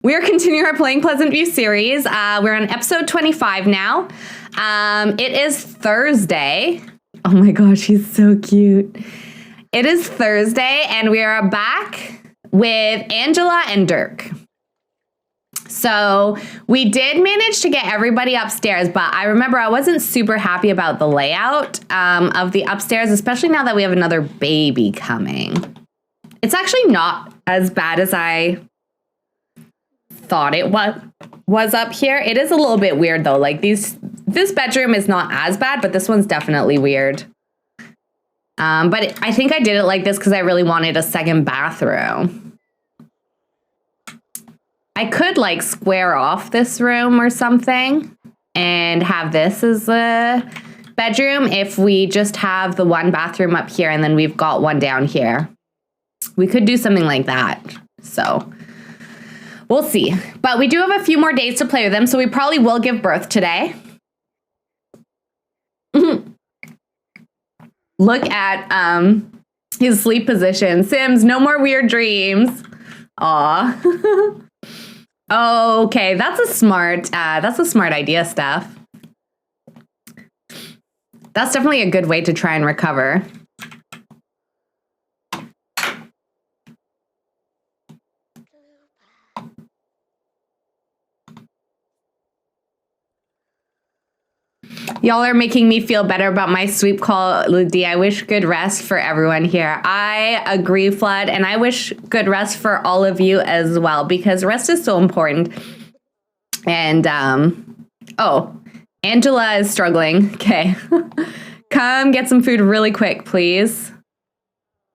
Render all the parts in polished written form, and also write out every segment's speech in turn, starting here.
We are continuing our Playing Pleasantview series. We're on episode 25 now. It is Thursday. Oh my gosh, he's so cute. It is Thursday, and we are back with Angela and Dirk. So we did manage to get everybody upstairs, but I remember I wasn't super happy about the layout of the upstairs, especially now that we have another baby coming. It's actually not as bad as I thought it was up here. It is a little bit weird though. Like this bedroom is not as bad, but this one's definitely weird. But I think I did it like this because I really wanted a second bathroom. I could like square off this room or something and have this as a bedroom if we just have the one bathroom up here and then we've got one down here. We could do something like that. So we'll see. But we do have a few more days to play with them, so we probably will give birth today. Look at his sleep position. Sims, no more weird dreams. Aw. Okay, that's a smart idea, Steph. That's definitely a good way to try and recover. Y'all are making me feel better about my sleep quality. I wish good rest for everyone here. I agree, Flood, and I wish good rest for all of you as well, because rest is so important. And, oh, Angela is struggling. Okay. Come get some food really quick, please.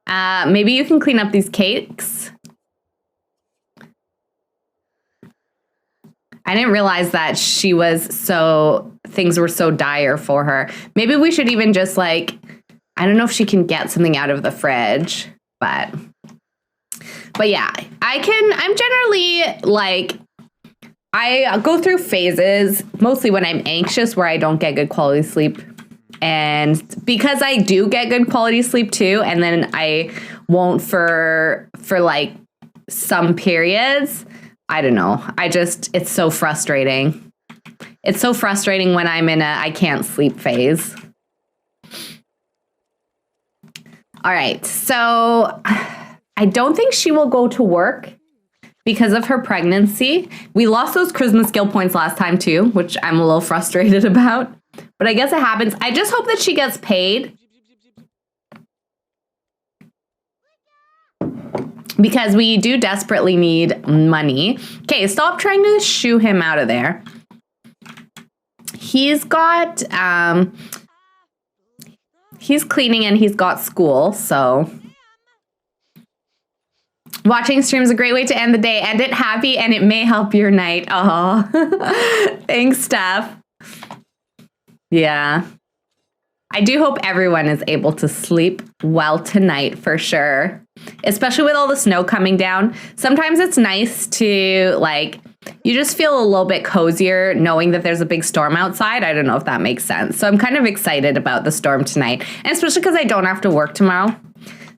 Maybe you can clean up these cakes. I didn't realize that things were so dire for her. Maybe we should even just like, I don't know if she can get something out of the fridge, but yeah, I'm generally like, I go through phases, mostly when I'm anxious, where I don't get good quality sleep. And because I do get good quality sleep too, and then I won't for like some periods, I don't know. It's so frustrating. It's so frustrating when I'm in a I can't sleep phase. All right. So I don't think she will go to work because of her pregnancy. We lost those Christmas skill points last time too, which I'm a little frustrated about. But I guess it happens. I just hope that she gets paid, because we do desperately need money. Okay, stop trying to shoo him out of there. He's got, he's cleaning and he's got school, so. Watching stream is a great way to end the day. End it happy and it may help your night. Oh, thanks, Steph. Yeah. I do hope everyone is able to sleep well tonight for sure. Especially with all the snow coming down. Sometimes it's nice to, like, you just feel a little bit cozier knowing that there's a big storm outside. I don't know if that makes sense. So I'm kind of excited about the storm tonight. And especially because I don't have to work tomorrow.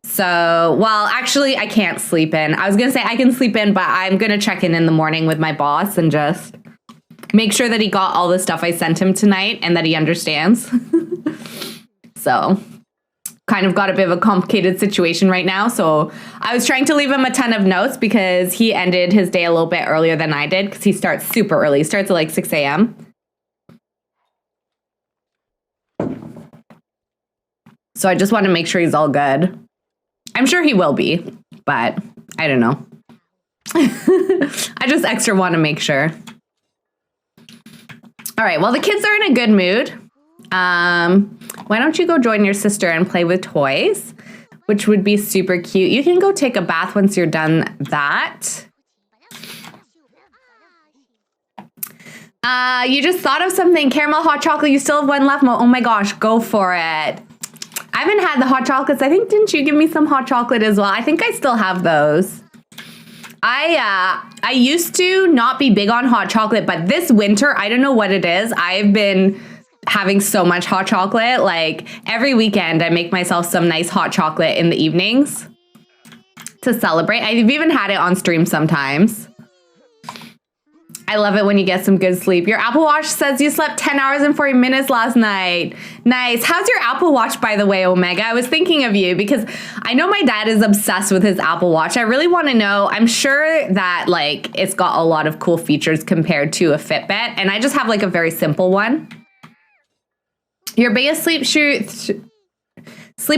So, well, actually, I can't sleep in. I was going to say I can sleep in, but I'm going to check in the morning with my boss and just make sure that he got all the stuff I sent him tonight and that he understands. So kind of got a bit of a complicated situation right now. So I was trying to leave him a ton of notes because he ended his day a little bit earlier than I did, because he starts super early. He starts at like 6 a.m. So I just want to make sure he's all good. I'm sure he will be, but I don't know. I just extra want to make sure. All right, well, the kids are in a good mood. Why don't you go join your sister and play with toys, which would be super cute. You can go take a bath once you're done that. You just thought of something. Caramel hot chocolate. You still have one left. Oh my gosh, go for it. I haven't had the hot chocolates. I think, didn't you give me some hot chocolate as well? I think I still have those. I used to not be big on hot chocolate, but this winter, I don't know what it is. I've been having so much hot chocolate. Like every weekend, I make myself some nice hot chocolate in the evenings to celebrate. I've even had it on stream sometimes. I love it when you get some good sleep. Your Apple Watch says you slept 10 hours and 40 minutes last night. Nice. How's your Apple Watch, by the way, Omega? I was thinking of you because I know my dad is obsessed with his Apple Watch. I really want to know. I'm sure that like it's got a lot of cool features compared to a Fitbit, and I just have like a very simple one. Your biggest sleep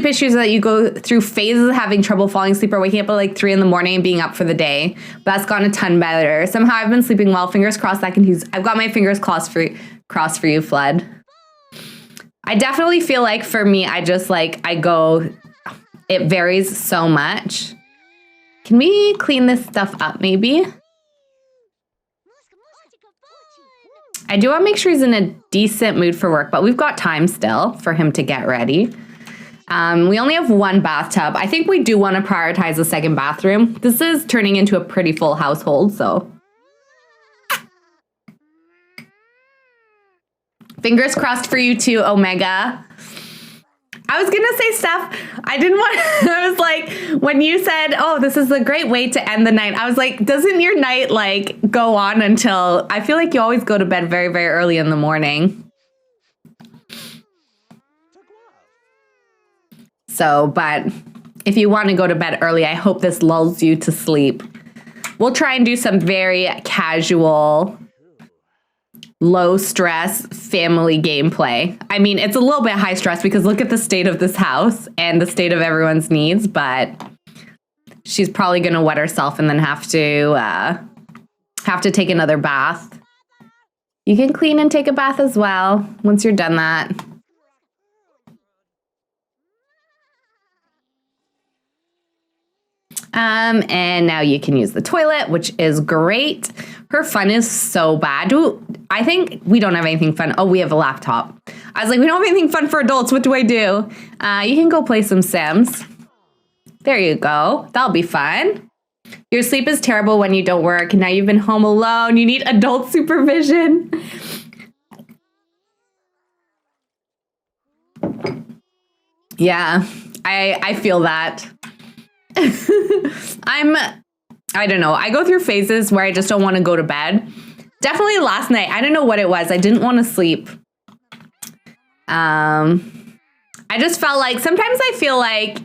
issues that you go through phases of having trouble falling asleep or waking up at like 3 in the morning and being up for the day. But that's gone a ton better. Somehow I've been sleeping well. Fingers crossed that can use. I've got my fingers crossed for you, Flood. I definitely feel like for me, I just like, it varies so much. Can we clean this stuff up maybe? I do want to make sure he's in a decent mood for work, but we've got time still for him to get ready. We only have one bathtub. I think we do want to prioritize the second bathroom. This is turning into a pretty full household, so. Fingers crossed for you too, Omega. I was gonna say stuff. I was like, when you said, oh, this is a great way to end the night, I was like, doesn't your night like go on until, I feel like you always go to bed very, very early in the morning. So, but if you want to go to bed early, I hope this lulls you to sleep. We'll try and do some very casual, low stress family gameplay. I mean, it's a little bit high stress because look at the state of this house and the state of everyone's needs, but she's probably going to wet herself and then have to take another bath. You can clean and take a bath as well once you're done that. And now you can use the toilet, which is great. Her fun is so bad. I think we don't have anything fun. Oh, we have a laptop. I was like, we don't have anything fun for adults. What do I do? You can go play some Sims. There you go. That'll be fun. Your sleep is terrible when you don't work. Now you've been home alone. You need adult supervision. Yeah, I feel that. I don't know. I go through phases where I just don't want to go to bed. Definitely last night. I don't know what it was. I didn't want to sleep. I just felt like sometimes I feel like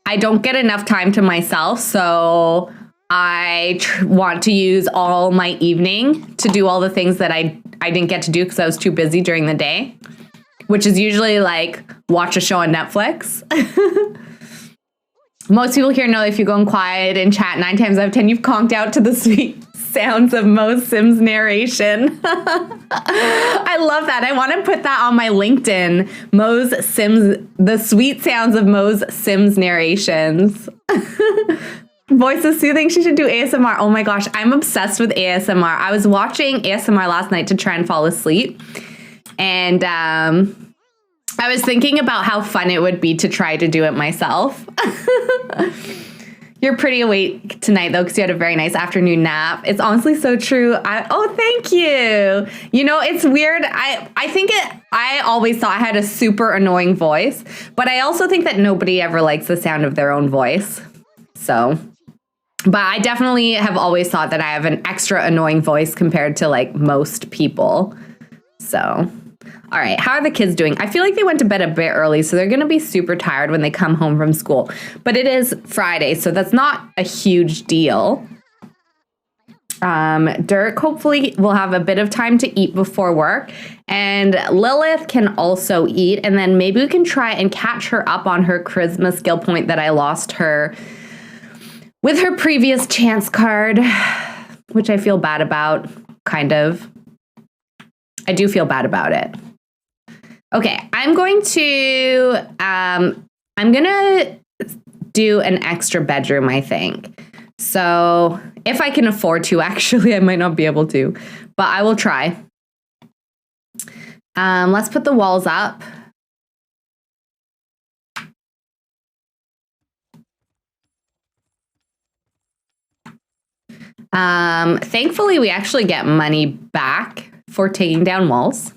I don't get enough time to myself. So I want to use all my evening to do all the things that I didn't get to do because I was too busy during the day, which is usually like watch a show on Netflix. Most people here know if you go in quiet and chat 9 times out of 10, you've conked out to the sweet sounds of Mo's Sims narration. I love that. I want to put that on my LinkedIn. Mo's Sims, the sweet sounds of Mo's Sims narrations. Voice is soothing. She should do ASMR. Oh my gosh, I'm obsessed with ASMR. I was watching ASMR last night to try and fall asleep. And I was thinking about how fun it would be to try to do it myself. You're pretty awake tonight, though, because you had a very nice afternoon nap. It's honestly so true. Oh, thank you. You know, it's weird. I always thought I had a super annoying voice, but I also think that nobody ever likes the sound of their own voice. So, but I definitely have always thought that I have an extra annoying voice compared to like most people. So, all right, how are the kids doing? I feel like they went to bed a bit early, so they're going to be super tired when they come home from school. But it is Friday, so that's not a huge deal. Dirk hopefully will have a bit of time to eat before work. And Lilith can also eat. And then maybe we can try and catch her up on her charisma skill point that I lost her with her previous chance card, which I feel bad about, kind of. I do feel bad about it. Okay, I'm going to do an extra bedroom, I think. So if I can afford to, actually, I might not be able to, but I will try. Let's put the walls up. Thankfully, we actually get money back for taking down walls.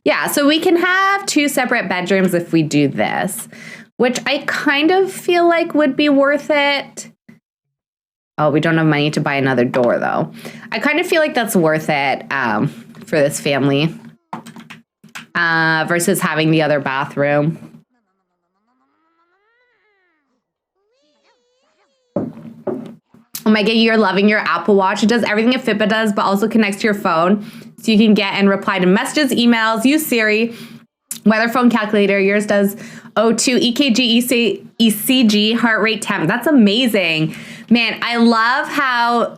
Yeah, so we can have 2 separate bedrooms if we do this, which I kind of feel like would be worth it. Oh, we don't have money to buy another door, though. I kind of feel like that's worth it for this family versus having the other bathroom. Oh my God, you're loving your Apple Watch. It does everything a Fitbit does, but also connects to your phone. So you can get and reply to messages, emails, use Siri, weather phone calculator. Yours does O2, EKG, ECG, heart rate, temp. That's amazing. Man, I love how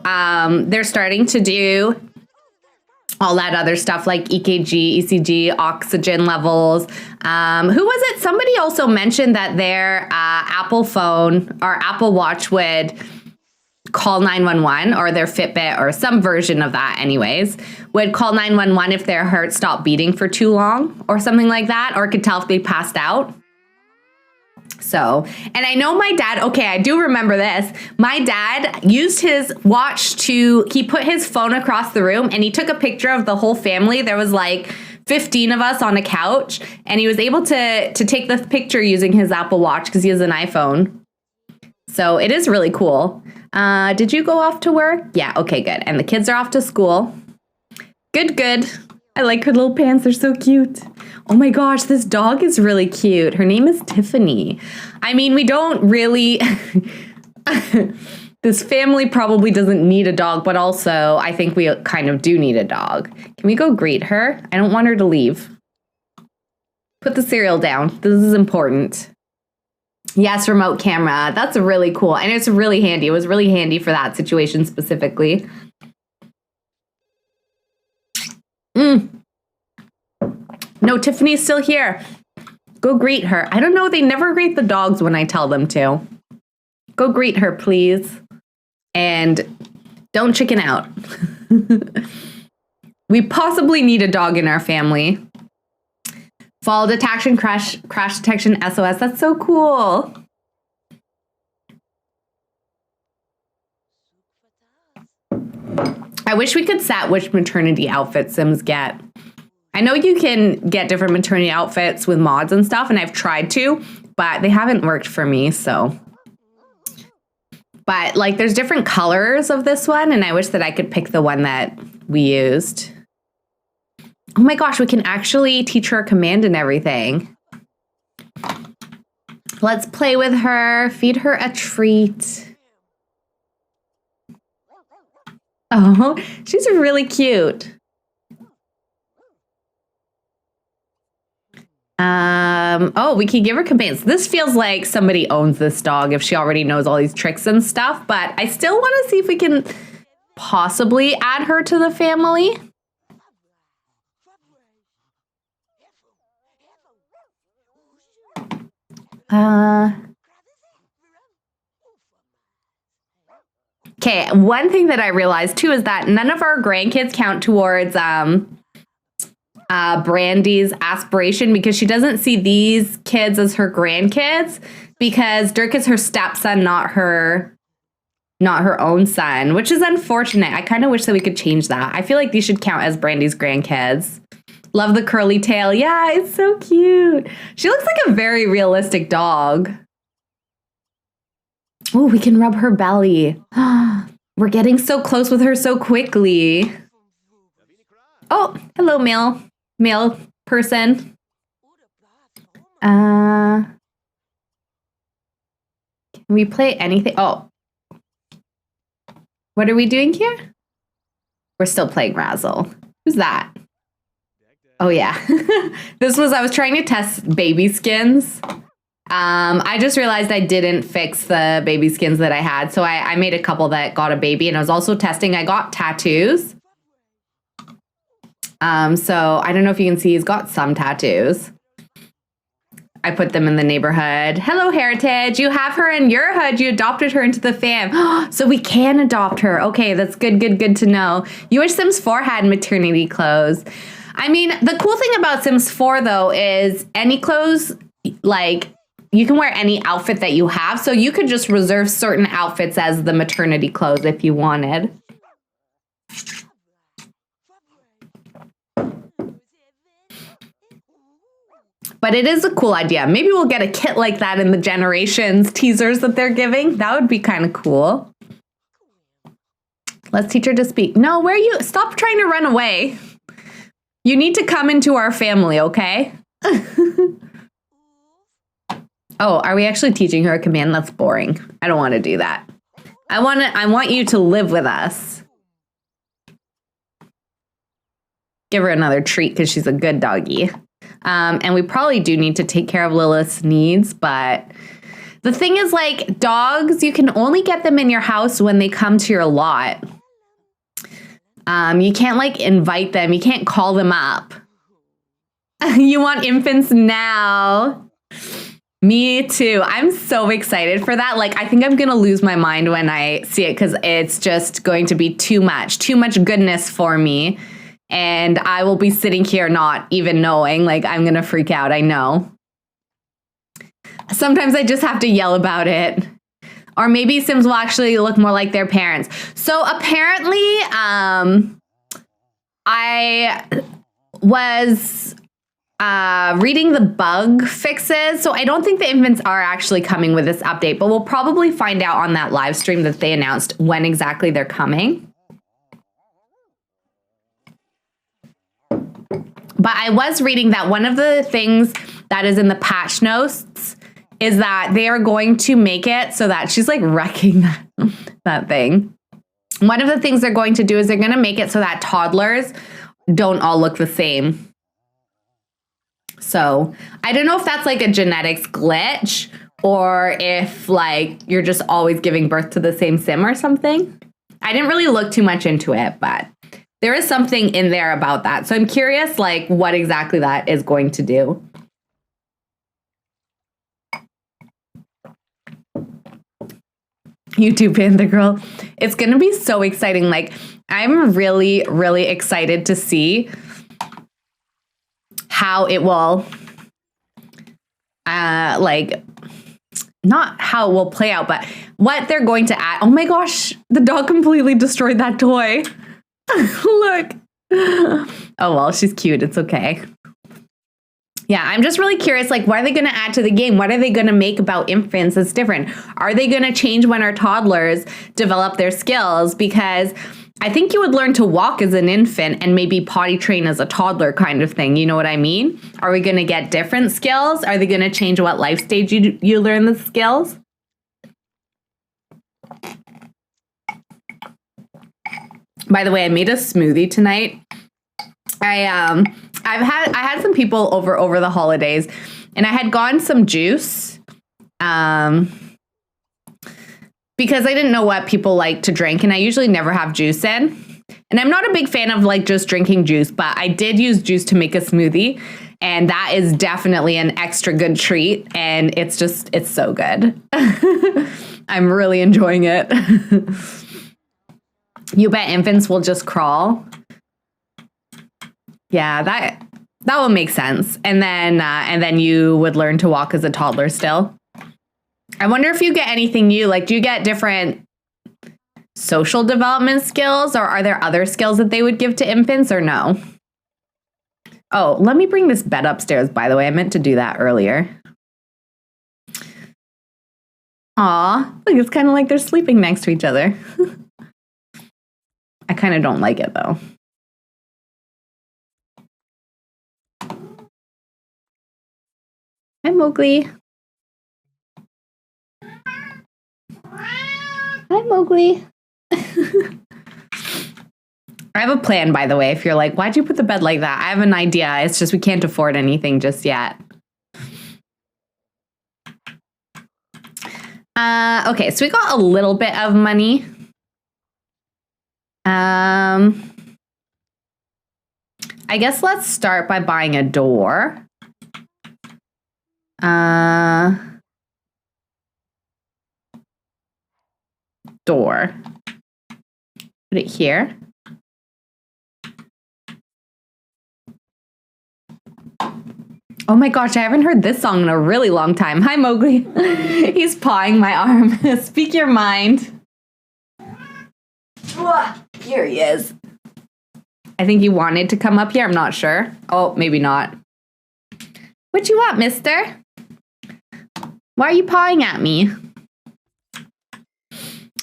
they're starting to do all that other stuff like EKG, ECG, oxygen levels. Who was it? Somebody also mentioned that their Apple phone or Apple Watch would call 911, or their Fitbit or some version of that anyways, would call 911 if their heart stopped beating for too long or something like that, or could tell if they passed out. So, and I know my dad, okay, I do remember this. My dad used his watch he put his phone across the room and he took a picture of the whole family. There was like 15 of us on a couch, and he was able to take the picture using his Apple Watch because he has an iPhone. So it is really cool. Did you go off to work? Yeah, okay, good. And the kids are off to school. Good, good. I like her little pants. They're so cute. Oh my gosh, this dog is really cute. Her name is Tiffany. I mean, we don't really... This family probably doesn't need a dog, but also I think we kind of do need a dog. Can we go greet her? I don't want her to leave. Put the cereal down. This is important. Yes, remote camera. That's really cool. And it's really handy. It was really handy for that situation specifically. No, Tiffany's still here. Go greet her. I don't know. They never greet the dogs when I tell them to. Go greet her, please. And don't chicken out. We possibly need a dog in our family. Fall detection, crash detection, SOS. That's so cool. I wish we could set which maternity outfit Sims get. I know you can get different maternity outfits with mods and stuff, and I've tried to, but they haven't worked for me, so. But like there's different colors of this one, and I wish that I could pick the one that we used. Oh my gosh, we can actually teach her a command and everything. Let's play with her, feed her a treat. Oh, she's really cute. Oh, we can give her commands. This feels like somebody owns this dog if she already knows all these tricks and stuff, but I still want to see if we can possibly add her to the family. Okay, one thing that I realized too is that none of our grandkids count towards Brandy's aspiration, because she doesn't see these kids as her grandkids, because Dirk is her stepson, not her own son, which is unfortunate. I kind of wish that we could change that. I feel like these should count as Brandy's grandkids. Love the curly tail. Yeah, it's so cute. She looks like a very realistic dog. Oh, we can rub her belly. We're getting so close with her so quickly. Oh, hello, male person. Can we play anything? Oh. What are we doing here? We're still playing Razzle. Who's that? Oh, yeah. I was trying to test baby skins. I just realized I didn't fix the baby skins that I had. So I made a couple that got a baby, and I was also testing. I got tattoos. So I don't know if you can see, he's got some tattoos. I put them in the neighborhood. Hello, Heritage. You have her in your hood. You adopted her into the fam. So we can adopt her. Okay, that's good to know. You wish Sims 4 had maternity clothes. I mean, the cool thing about Sims 4, though, is any clothes, like, you can wear any outfit that you have. So you could just reserve certain outfits as the maternity clothes if you wanted. But it is a cool idea. Maybe we'll get a kit like that in the Generations teasers that they're giving. That would be kind of cool. Let's teach her to speak. No, where are you? Stop trying to run away. You need to come into our family, okay? Oh, are we actually teaching her a command? That's boring. I don't want to do that. I want you to live with us. Give her another treat because she's a good doggy. And we probably do need to take care of Lilith's needs, but the thing is, like, dogs, you can only get them in your house when they come to your lot. You can't, like, invite them. You can't call them up. You want infants now. Me too. I'm so excited for that. Like, I think I'm going to lose my mind when I see it because it's just going to be too much goodness for me. And I will be sitting here not even knowing, like, I'm going to freak out. I know. Sometimes I just have to yell about it. Or maybe Sims will actually look more like their parents. So apparently, I was reading the bug fixes. So I don't think the infants are actually coming with this update, but we'll probably find out on that live stream that they announced when exactly they're coming. But I was reading that one of the things that is in the patch notes is that they are going to make it so that she's like wrecking that thing. One of the things they're going to do is they're going to make it so that toddlers don't all look the same. So I don't know if that's like a genetics glitch or if like you're just always giving birth to the same sim or something. I didn't really look too much into it, but there is something in there about that. So I'm curious like what exactly that is going to do. YouTube Panther Girl. It's going to be so exciting. Like, I'm really, really excited to see how it will, like, not how it will play out, but what they're going to add. Oh my gosh, the dog completely destroyed that toy. Look. Oh, well, she's cute. It's okay. Yeah, I'm just really curious, like, what are they going to add to the game? What are they going to make about infants that's different? Are they going to change when our toddlers develop their skills? Because I think you would learn to walk as an infant and maybe potty train as a toddler kind of thing. You know what I mean? Are we going to get different skills? Are they going to change what life stage you learn the skills? By the way, I made a smoothie tonight. I had some people over the holidays, and I had gotten some juice because I didn't know what people like to drink, and I usually never have juice in. And I'm not a big fan of like just drinking juice, but I did use juice to make a smoothie, and that is definitely an extra good treat, and it's so good. I'm really enjoying it. You bet infants will just crawl. Yeah, that will make sense. And then you would learn to walk as a toddler still. I wonder if you get anything new. Like, do you get different social development skills, or are there other skills that they would give to infants, or no? Oh, let me bring this bed upstairs, by the way. I meant to do that earlier. Aw, look, it's kind of like they're sleeping next to each other. I kind of don't like it, though. Hi, Mowgli. Hi, Mowgli. I have a plan, by the way, if you're like, why'd you put the bed like that? I have an idea. It's just we can't afford anything just yet. Okay, so we got a little bit of money. I guess let's start by buying a door. Door. Put it here. Oh my gosh, I haven't heard this song in a really long time. Hi, Mowgli. He's pawing my arm. Speak your mind. Here he is. I think he wanted to come up here. I'm not sure. Oh, maybe not. What you want, mister? Why are you pawing at me?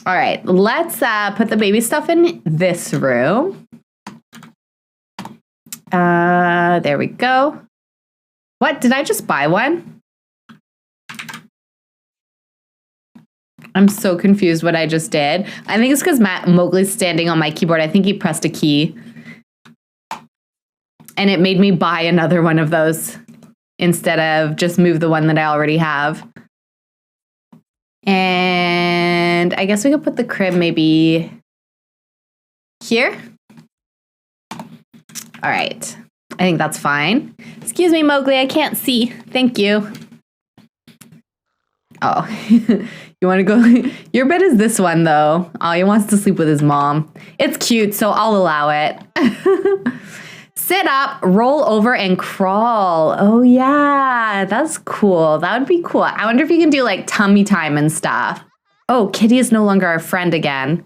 All right, let's put the baby stuff in this room. There we go. What, did I just buy one? I'm so confused what I just did. I think it's because Mowgli's standing on my keyboard. I think he pressed a key. And it made me buy another one of those instead of just move the one that I already have. And I guess we could put the crib maybe here. All right. I think that's fine. Excuse me, Mowgli, I can't see. Thank you. Oh, you want to go? Your bed is this one, though. Oh, he wants to sleep with his mom. It's cute, so I'll allow it. Sit up, roll over, and crawl. Oh, yeah, that's cool. That would be cool. I wonder if you can do, like, tummy time and stuff. Oh, Kitty is no longer our friend again.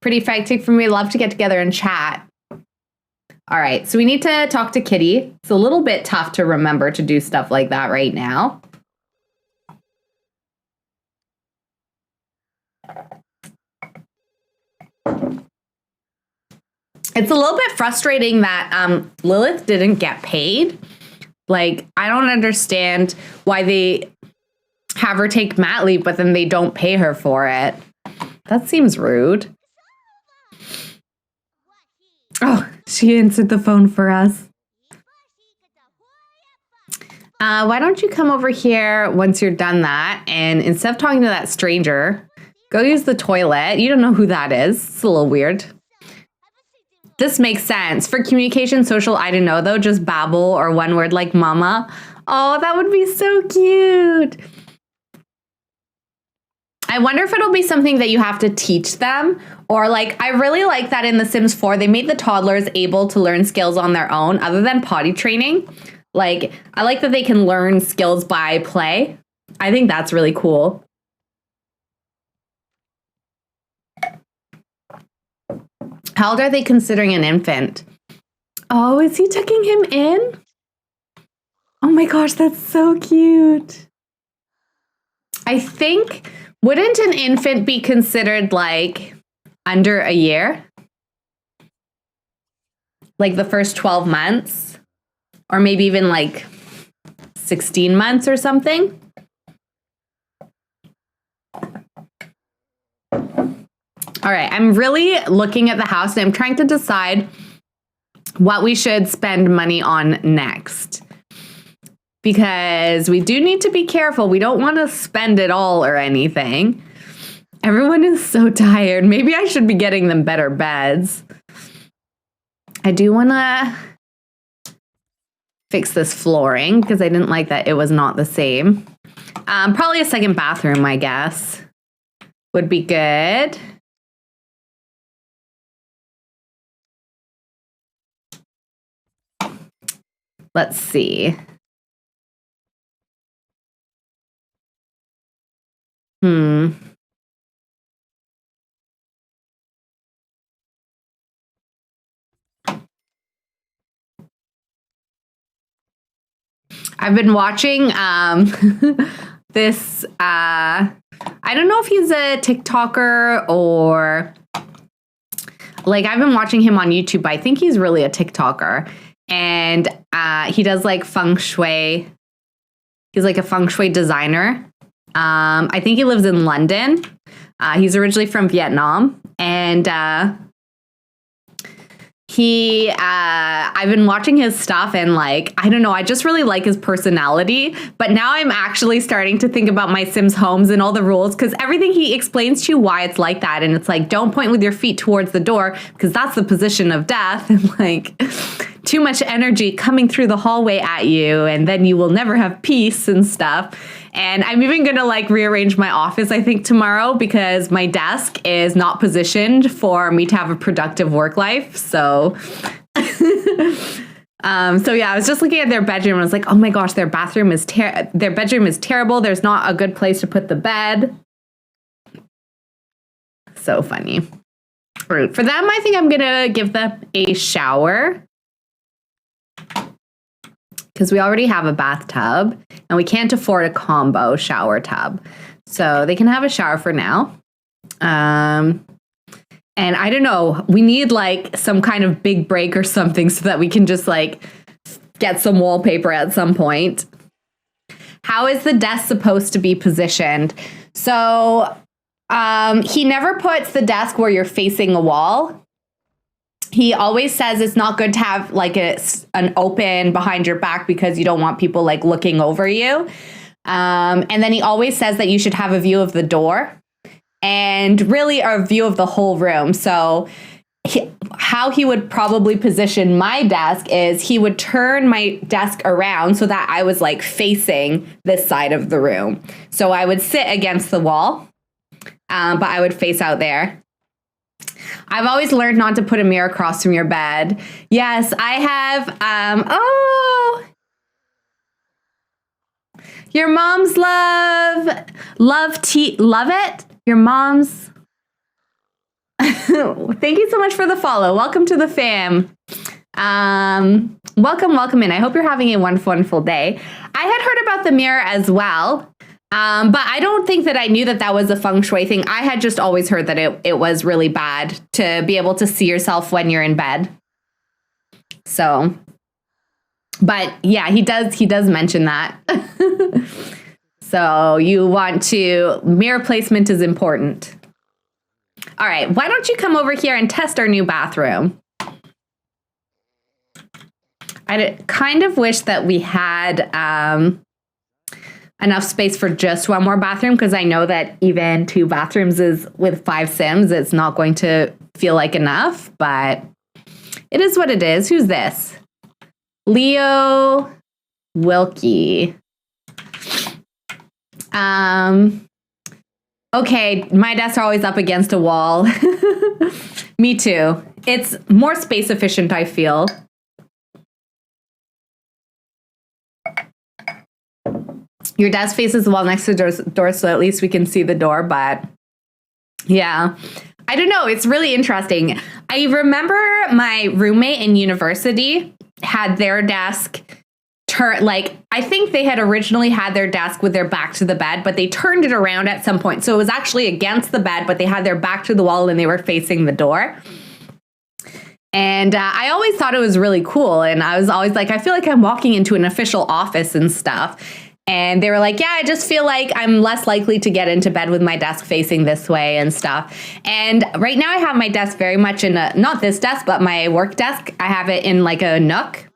Pretty frantic for me. Love to get together and chat. All right, so we need to talk to Kitty. It's a little bit tough to remember to do stuff like that right now. It's a little bit frustrating that Lilith didn't get paid. Like, I don't understand why they have her take mat leave, but then they don't pay her for it. That seems rude. Oh, she answered the phone for us. Why don't you come over here once you're done that, and instead of talking to that stranger, go use the toilet. You don't know who that is. It's a little weird. This makes sense. For communication, social, I don't know, though, just babble or one word like mama. Oh, that would be so cute. I wonder if it'll be something that you have to teach them, or like, I really like that in The Sims 4, they made the toddlers able to learn skills on their own other than potty training. Like, I like that they can learn skills by play. I think that's really cool. How old are they considering an infant? Oh, is he tucking him in? Oh my gosh, that's so cute. I think, wouldn't an infant be considered like under a year? Like the first 12 months? Or maybe even like 16 months or something? All right, I'm really looking at the house and I'm trying to decide what we should spend money on next. Because we do need to be careful. We don't want to spend it all or anything. Everyone is so tired. Maybe I should be getting them better beds. I do want to fix this flooring because I didn't like that it was not the same. Probably a second bathroom, I guess, would be good. Let's see. I've been watching this, I don't know if he's a TikToker or, like, I've been watching him on YouTube, but I think he's really a TikToker. And he does like feng shui. He's like a feng shui designer. I think he lives in London. He's originally from Vietnam. And I've been watching his stuff and like, I don't know, I just really like his personality. But now I'm actually starting to think about my Sims homes and all the rules, because everything he explains to you why it's like that. And it's like, don't point with your feet towards the door because that's the position of death. And like, too much energy coming through the hallway at you, and then you will never have peace and stuff. And I'm even going to like rearrange my office, I think, tomorrow, because my desk is not positioned for me to have a productive work life. So, so yeah, I was just looking at their bedroom and I was like, oh my gosh, their bedroom is terrible. There's not a good place to put the bed. So funny. For them, I think I'm going to give them a shower, because we already have a bathtub and we can't afford a combo shower tub. So they can have a shower for now. And I don't know, we need like some kind of big break or something so that we can just like get some wallpaper at some point. How is the desk supposed to be positioned? So he never puts the desk where you're facing a wall. He always says it's not good to have like an open behind your back because you don't want people like looking over you. And then he always says that you should have a view of the door and really a view of the whole room. So how he would probably position my desk is he would turn my desk around so that I was like facing this side of the room. So I would sit against the wall, but I would face out there. I've always learned not to put a mirror across from your bed. Yes, I have. Your mom's love it. Your mom's. Thank you so much for the follow. Welcome to the fam. Welcome in. I hope you're having a wonderful day. I had heard about the mirror as well. But I don't think that I knew that that was a feng shui thing. I had just always heard that it was really bad to be able to see yourself when you're in bed. So, but yeah, he does mention that. So you want mirror placement is important. All right, why don't you come over here and test our new bathroom? I kind of wish that we had enough space for just one more bathroom, because I know that even 2 bathrooms is with 5 Sims, it's not going to feel like enough, but it is what it is. Who's this? Leo Wilkie. Okay, my desks are always up against a wall. Me too. It's more space efficient, I feel. Your desk faces the wall next to the door, so at least we can see the door, but yeah. I don't know, it's really interesting. I remember my roommate in university had their desk I think they had originally had their desk with their back to the bed, but they turned it around at some point. So it was actually against the bed, but they had their back to the wall and they were facing the door. And I always thought it was really cool. And I was always like, I feel like I'm walking into an official office and stuff. And they were like, yeah, I just feel like I'm less likely to get into bed with my desk facing this way and stuff. And right now I have my desk very much in not this desk, but my work desk. I have it in like a nook.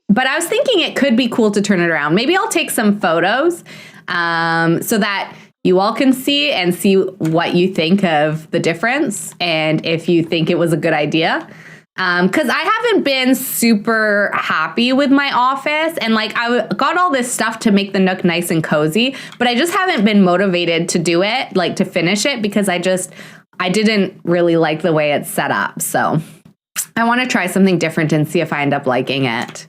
But I was thinking it could be cool to turn it around. Maybe I'll take some photos so that you all can see what you think of the difference and if you think it was a good idea. Because I haven't been super happy with my office, and like I got all this stuff to make the nook nice and cozy, but I just haven't been motivated to do it, like to finish it, because I didn't really like the way it's set up. So I want to try something different and see if I end up liking it.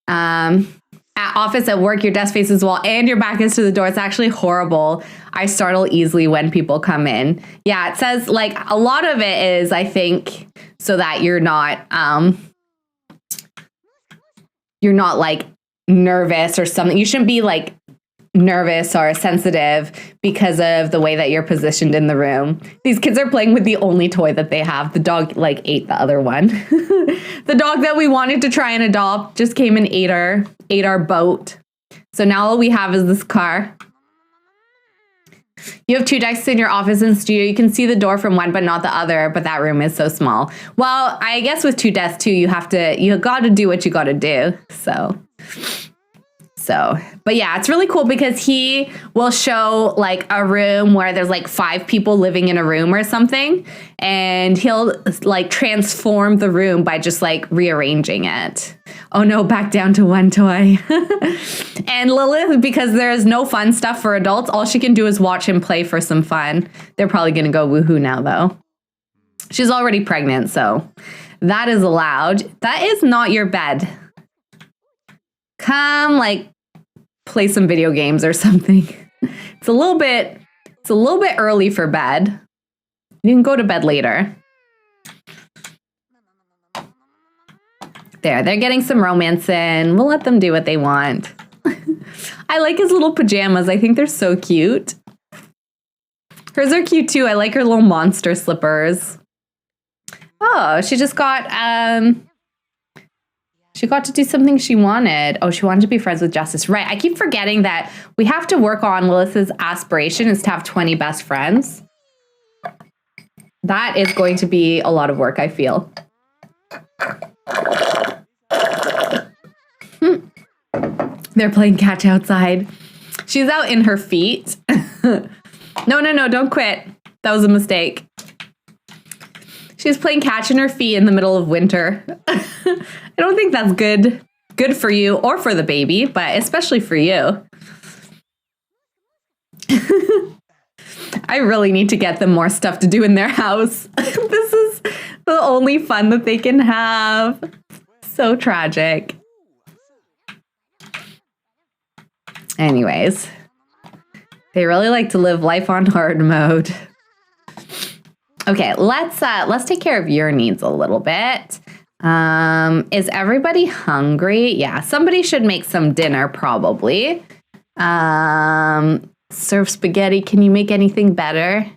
At office, at work, your desk faces the wall and your back is to the door. It's actually horrible. I startle easily when people come in. Yeah, it says like a lot of it is, I think, so that you're not like nervous or something. You shouldn't be like nervous or sensitive because of the way that you're positioned in the room. These kids are playing with the only toy that they have. The dog like ate the other one. The dog that we wanted to try and adopt just came and ate our boat. So now all we have is this car. You have 2 desks in your office and studio. You can see the door from one, but not the other. But that room is so small. Well, I guess with 2 desks too, you got to do what you got to do. So, but yeah, it's really cool because he will show like a room where there's like 5 people living in a room or something. And he'll like transform the room by just like rearranging it. Oh no, back down to 1 toy. And Lilith, because there's no fun stuff for adults, all she can do is watch him play for some fun. They're probably going to go woohoo now though. She's already pregnant, so that is allowed. That is not your bed. Come like play some video games or something. It's a little bit early for bed. You can go to bed later. They're getting some romance in. We'll let them do what they want. I like his little pajamas. I think they're so cute. Hers are cute too. I like her little monster slippers. Oh, she just got to do something she wanted. Oh, she wanted to be friends with Justice. Right. I keep forgetting that we have to work on Lilith's aspiration is to have 20 best friends. That is going to be a lot of work, I feel. They're playing catch outside. She's out in her feet. No, don't quit. That was a mistake. She's playing catch in her feet in the middle of winter. I don't think that's good for you or for the baby, but especially for you. I really need to get them more stuff to do in their house. This is the only fun that they can have. So tragic. Anyways, they really like to live life on hard mode. Okay, let's take care of your needs a little bit. Is everybody hungry? Yeah, somebody should make some dinner probably. Serve spaghetti. Can you make anything better?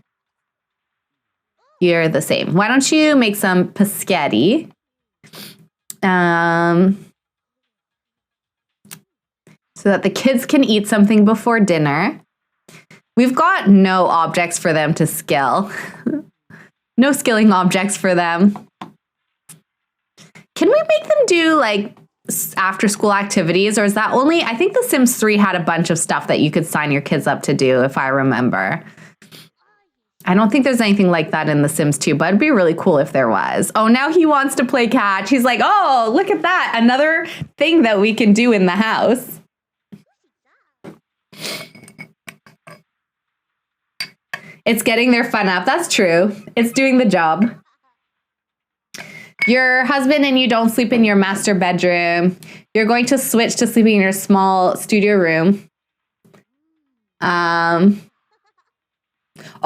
You're the same. Why don't you make some paschetti? So that the kids can eat something before dinner. We've got no objects for them to skill. No skilling objects for them. Can we make them do like after school activities, or is that only, I think The Sims 3 had a bunch of stuff that you could sign your kids up to do, if I remember. I don't think there's anything like that in The Sims 2, but it'd be really cool if there was. Oh, now he wants to play catch. He's like, oh, look at that. Another thing that we can do in the house. It's getting their fun up. That's true. It's doing the job. Your husband and you don't sleep in your master bedroom. You're going to switch to sleeping in your small studio room. Oh,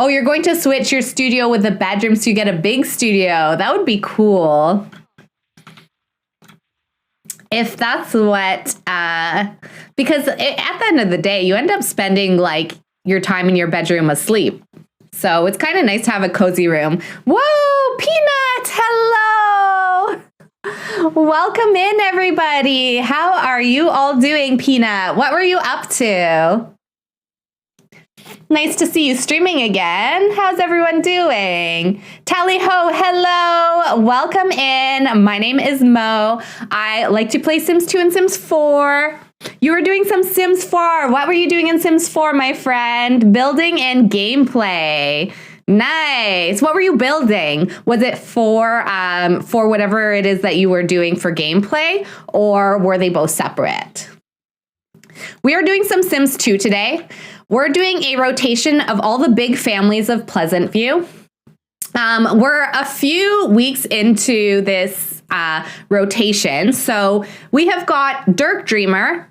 you're going to switch your studio with the bedroom so you get a big studio. That would be cool. If that's what, because at the end of the day, you end up spending like your time in your bedroom asleep. So it's kind of nice to have a cozy room. Whoa, Peanut, hello. Welcome in, everybody. How are you all doing, Peanut? What were you up to? Nice to see you streaming again. How's everyone doing? Tally ho, hello. Welcome in. My name is Mo. I like to play Sims 2 and Sims 4. You were doing some Sims 4. What were you doing in Sims 4, my friend? Building and gameplay. Nice. What were you building? Was it for whatever it is that you were doing for gameplay, or were they both separate? We are doing some Sims 2 today. We're doing a rotation of all the big families of Pleasantview. We're a few weeks into this rotation. So we have got Dirk Dreamer,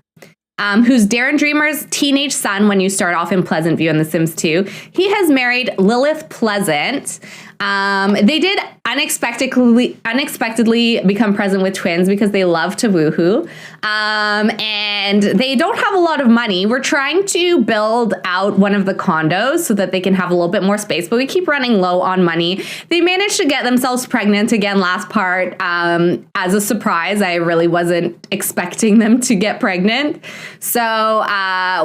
who's Darren Dreamer's teenage son when you start off in Pleasantview in The Sims 2. He has married Lilith Pleasant. They did unexpectedly become present with twins because they love to woohoo. And they don't have a lot of money. We're trying to build out one of the condos so that they can have a little bit more space, but we keep running low on money. They managed to get themselves pregnant again last part as a surprise. I really wasn't expecting them to get pregnant. So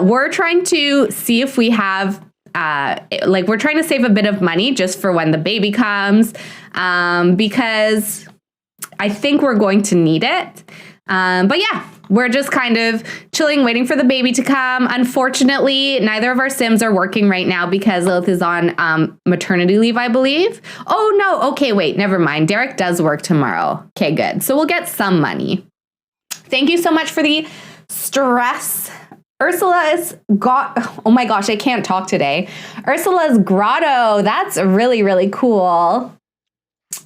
we're trying to see if we have we're trying to save a bit of money just for when the baby comes, because I think we're going to need it. But yeah, we're just kind of chilling, waiting for the baby to come. Unfortunately, neither of our Sims are working right now because Lilith is on maternity leave, I believe. Oh, no. Okay, wait, never mind. Derek does work tomorrow. Okay, good. So we'll get some money. Thank you so much for the stress. Ursula's got, oh my gosh, I can't talk today. Ursula's grotto. That's really, really cool.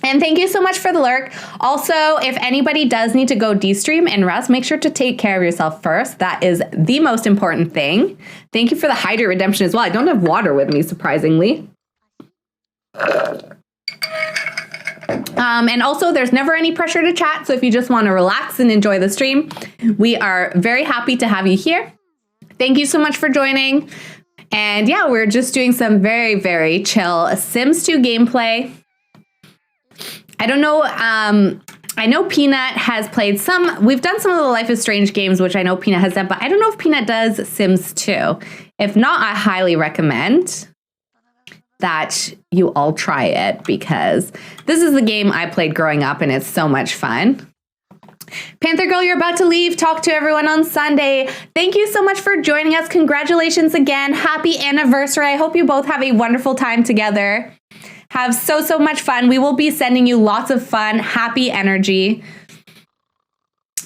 And thank you so much for the lurk. Also, if anybody does need to go de-stream and rest, make sure to take care of yourself first. That is the most important thing. Thank you for the hydrate redemption as well. I don't have water with me, surprisingly. And also, there's never any pressure to chat. So if you just want to relax and enjoy the stream, we are very happy to have you here. Thank you so much for joining. And yeah, we're just doing some very, very chill Sims 2 gameplay. I don't know. I know Peanut has played some. We've done some of the Life is Strange games, which I know Peanut has done, but I don't know if Peanut does Sims 2. If not, I highly recommend that you all try it because this is the game I played growing up and it's so much fun. Panther Girl, you're about to leave. Talk to everyone on Sunday. Thank you so much for joining us. Congratulations again. Happy anniversary. I hope you both have a wonderful time together. Have so much fun. We will be sending you lots of fun, happy energy.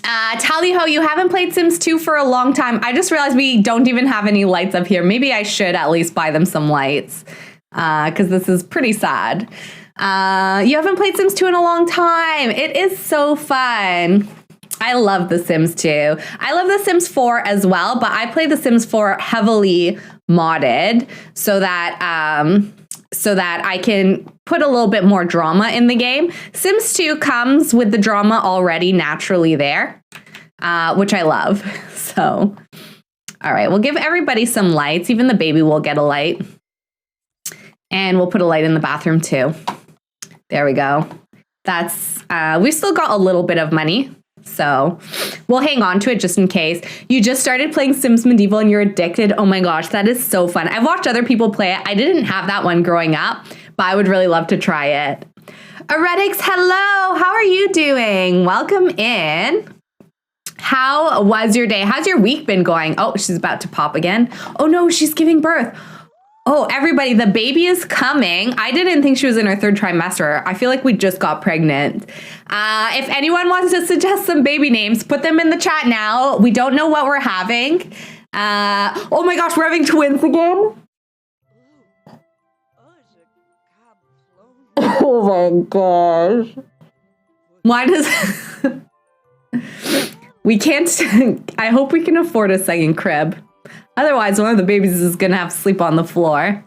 Tally Ho, you haven't played Sims 2 for a long time. I just realized we don't even have any lights up here. Maybe I should at least buy them some lights because this is pretty sad. You haven't played Sims 2 in a long time. It is so fun. I love The Sims 2. I love The Sims 4 as well, but I play The Sims 4 heavily modded so that I can put a little bit more drama in the game. Sims 2 comes with the drama already naturally there, which I love. So, all right, we'll give everybody some lights. Even the baby will get a light. And we'll put a light in the bathroom too. There we go. That's, we've still got a little bit of money. So we'll hang on to it just in case. You just started playing Sims Medieval and you're addicted. Oh my gosh, that is so fun. I've watched other people play it. I didn't have that one growing up, but I would really love to try it. Eretics, hello. How are you doing? Welcome in. How was your day? How's your week been going? Oh, she's about to pop again. Oh no, she's giving birth. Oh, everybody, the baby is coming. I didn't think she was in her 3rd trimester. I feel like we just got pregnant. If anyone wants to suggest some baby names, put them in the chat now. We don't know what we're having. Oh my gosh, we're having twins again. Oh my gosh. Why does... We can't... I hope we can afford a second crib. Otherwise, one of the babies is going to have to sleep on the floor.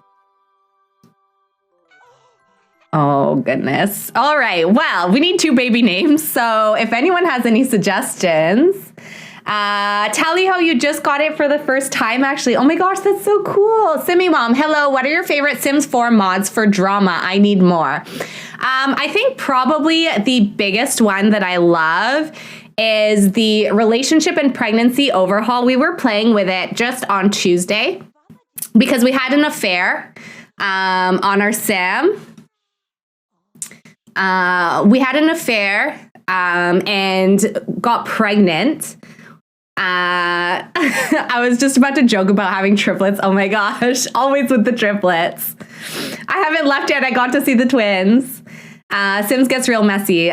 Oh, goodness. All right. Well, we need 2 baby names. So if anyone has any suggestions. Tally Ho, you just got it for the first time, actually. Oh, my gosh, that's so cool. Simmy Mom, hello. What are your favorite Sims 4 mods for drama? I need more. I think probably the biggest one that I love is the relationship and pregnancy overhaul. We were playing with it just on Tuesday because we had an affair on our sim. We had an affair and got pregnant. I was just about to joke about having triplets. Oh my gosh, always with the triplets. I haven't left yet. I got to see the twins. Sims gets real messy.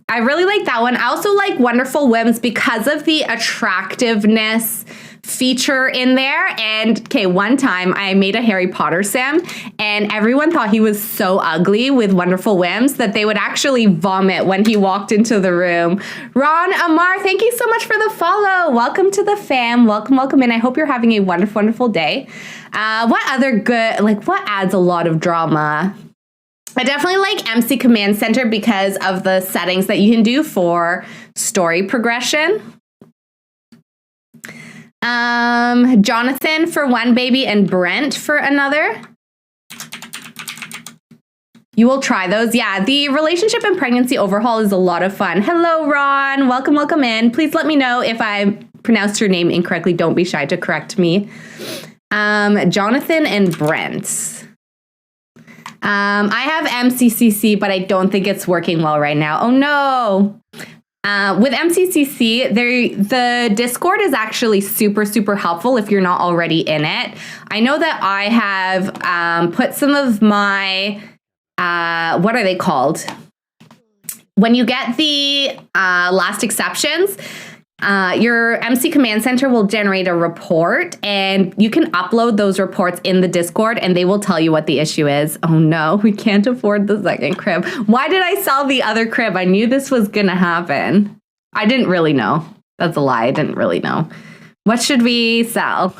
I really like that one. I also like Wonderful Whims because of the attractiveness feature in there. And okay, one time I made a Harry Potter sim and everyone thought he was so ugly with Wonderful Whims that they would actually vomit when he walked into the room. Ron Amar, thank you so much for the follow. Welcome to the fam. Welcome in. I hope you're having a wonderful, wonderful day. What other good, like what adds a lot of drama? I definitely like MC Command Center because of the settings that you can do for story progression. Jonathan for one baby and Brent for another. You will try those. Yeah, the relationship and pregnancy overhaul is a lot of fun. Hello, Ron. Welcome in. Please let me know if I pronounced your name incorrectly. Don't be shy to correct me. Jonathan and Brent. I have MCCC, but I don't think it's working well right now. Oh no. With MCCC, the Discord is actually super, super helpful if you're not already in it. I know that I have put some of my, what are they called? When you get the last exceptions, your MC Command Center will generate a report and you can upload those reports in the Discord and they will tell you what the issue is. Oh no, we can't afford the second crib. Why did I sell the other crib? I knew this was gonna happen. I didn't really know. That's a lie. I didn't really know. What should we sell?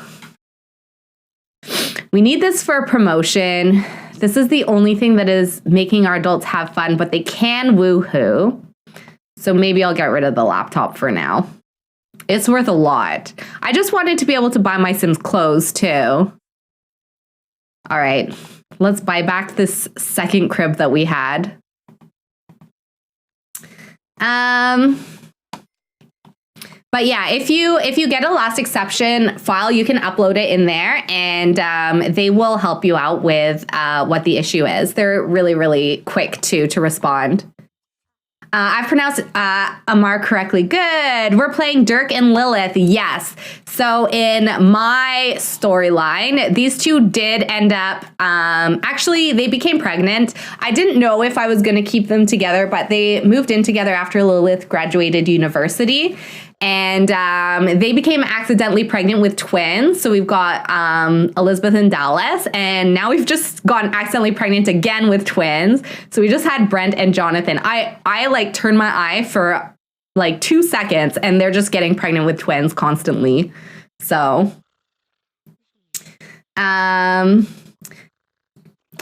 We need this for a promotion. This is the only thing that is making our adults have fun, but they can woohoo. So maybe I'll get rid of the laptop for now. It's worth a lot. I just wanted to be able to buy my Sims clothes too. All right, let's buy back this second crib that we had. But yeah, if you get a last exception file, you can upload it in there, and they will help you out with what the issue is. They're really, really quick to respond. I've pronounced Amar correctly. Good. We're playing Dirk and Lilith. Yes. So in my storyline, these two did end up, actually, they became pregnant. I didn't know if I was going to keep them together, but they moved in together after Lilith graduated university. And they became accidentally pregnant with twins. So we've got Elizabeth and Dallas. And now we've just gotten accidentally pregnant again with twins. So we just had Brent and Jonathan. I like turned my eye for like 2 seconds and they're just getting pregnant with twins constantly. So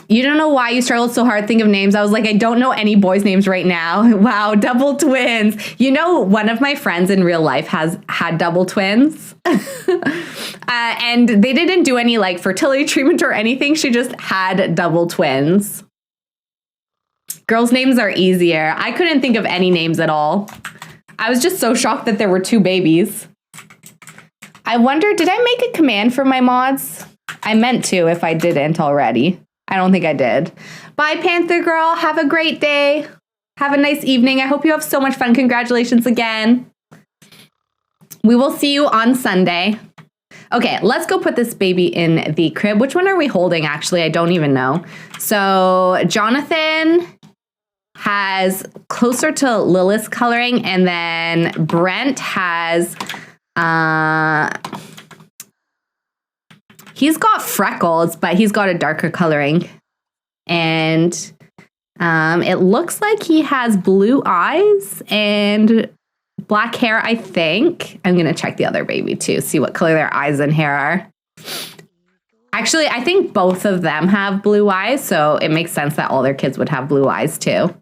you don't know why you struggled so hard to think of names. I was like, I don't know any boys' names right now. Wow, double twins. You know, one of my friends in real life has had double twins. And they didn't do any like fertility treatment or anything. She just had double twins. Girls' names are easier. I couldn't think of any names at all. I was just so shocked that there were 2 babies. I wonder, did I make a command for my mods? I meant to if I didn't already. I don't think I did. Bye, Panther Girl. Have a great day. Have a nice evening. I hope you have so much fun. Congratulations again. We will see you on Sunday. Okay, let's go put this baby in the crib. Which one are we holding, actually? I don't even know. So Jonathan has closer to Lilith's coloring, and then Brent has... he's got freckles, but he's got a darker coloring. And it looks like he has blue eyes and black hair, I think. I'm going to check the other baby too, see what color their eyes and hair are. Actually, I think both of them have blue eyes, so it makes sense that all their kids would have blue eyes too.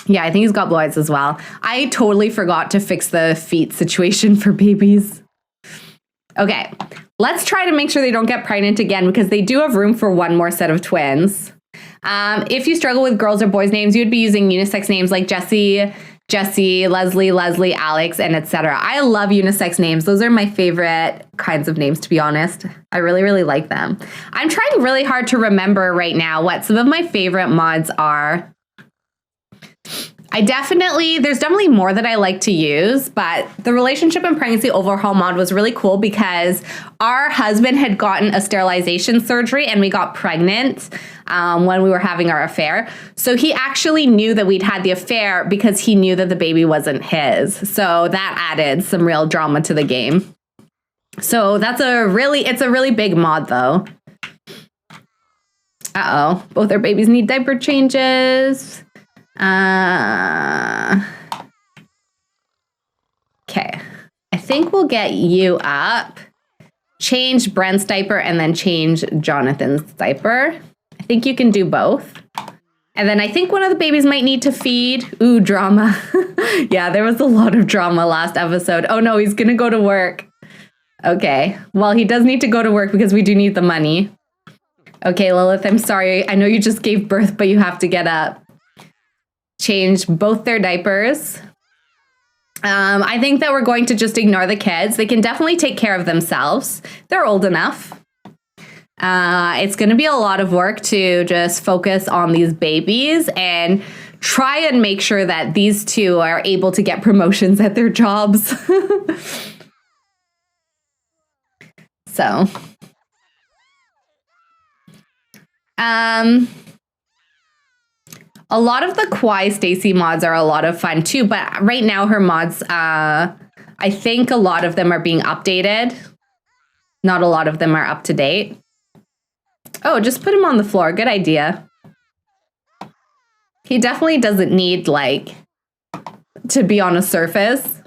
Yeah, I think he's got blue eyes as well. I totally forgot to fix the feet situation for babies. Okay, let's try to make sure they don't get pregnant again because they do have room for one more set of twins. If you struggle with girls or boys' names, you'd be using unisex names like Jessie, Leslie, Alex, and etc. I love unisex names. Those are my favorite kinds of names, to be honest. I really, really like them. I'm trying really hard to remember right now what some of my favorite mods are. There's definitely more that I like to use, but the relationship and pregnancy overhaul mod was really cool because our husband had gotten a sterilization surgery and we got pregnant when we were having our affair. So he actually knew that we'd had the affair because he knew that the baby wasn't his. So that added some real drama to the game. So it's a really big mod though. Uh-oh, both our babies need diaper changes. Okay, I think we'll get you up, change Brent's diaper, and then change Jonathan's diaper. I think you can do both. And then I think one of the babies might need to feed. Ooh, drama. Yeah, there was a lot of drama last episode. Oh no, he's gonna go to work. Okay, well, he does need to go to work because we do need the money. Okay, Lilith, I'm sorry. I know you just gave birth, but you have to get up. Change both their diapers. I think that we're going to just ignore the kids. They can definitely take care of themselves. They're old enough. It's going to be a lot of work to just focus on these babies and try and make sure that these two are able to get promotions at their jobs. So, a lot of the Kwai Stacy mods are a lot of fun too, but right now her mods, I think a lot of them are being updated. Not a lot of them are up to date. Oh, just put him on the floor. Good idea. He definitely doesn't need, like, to be on a surface.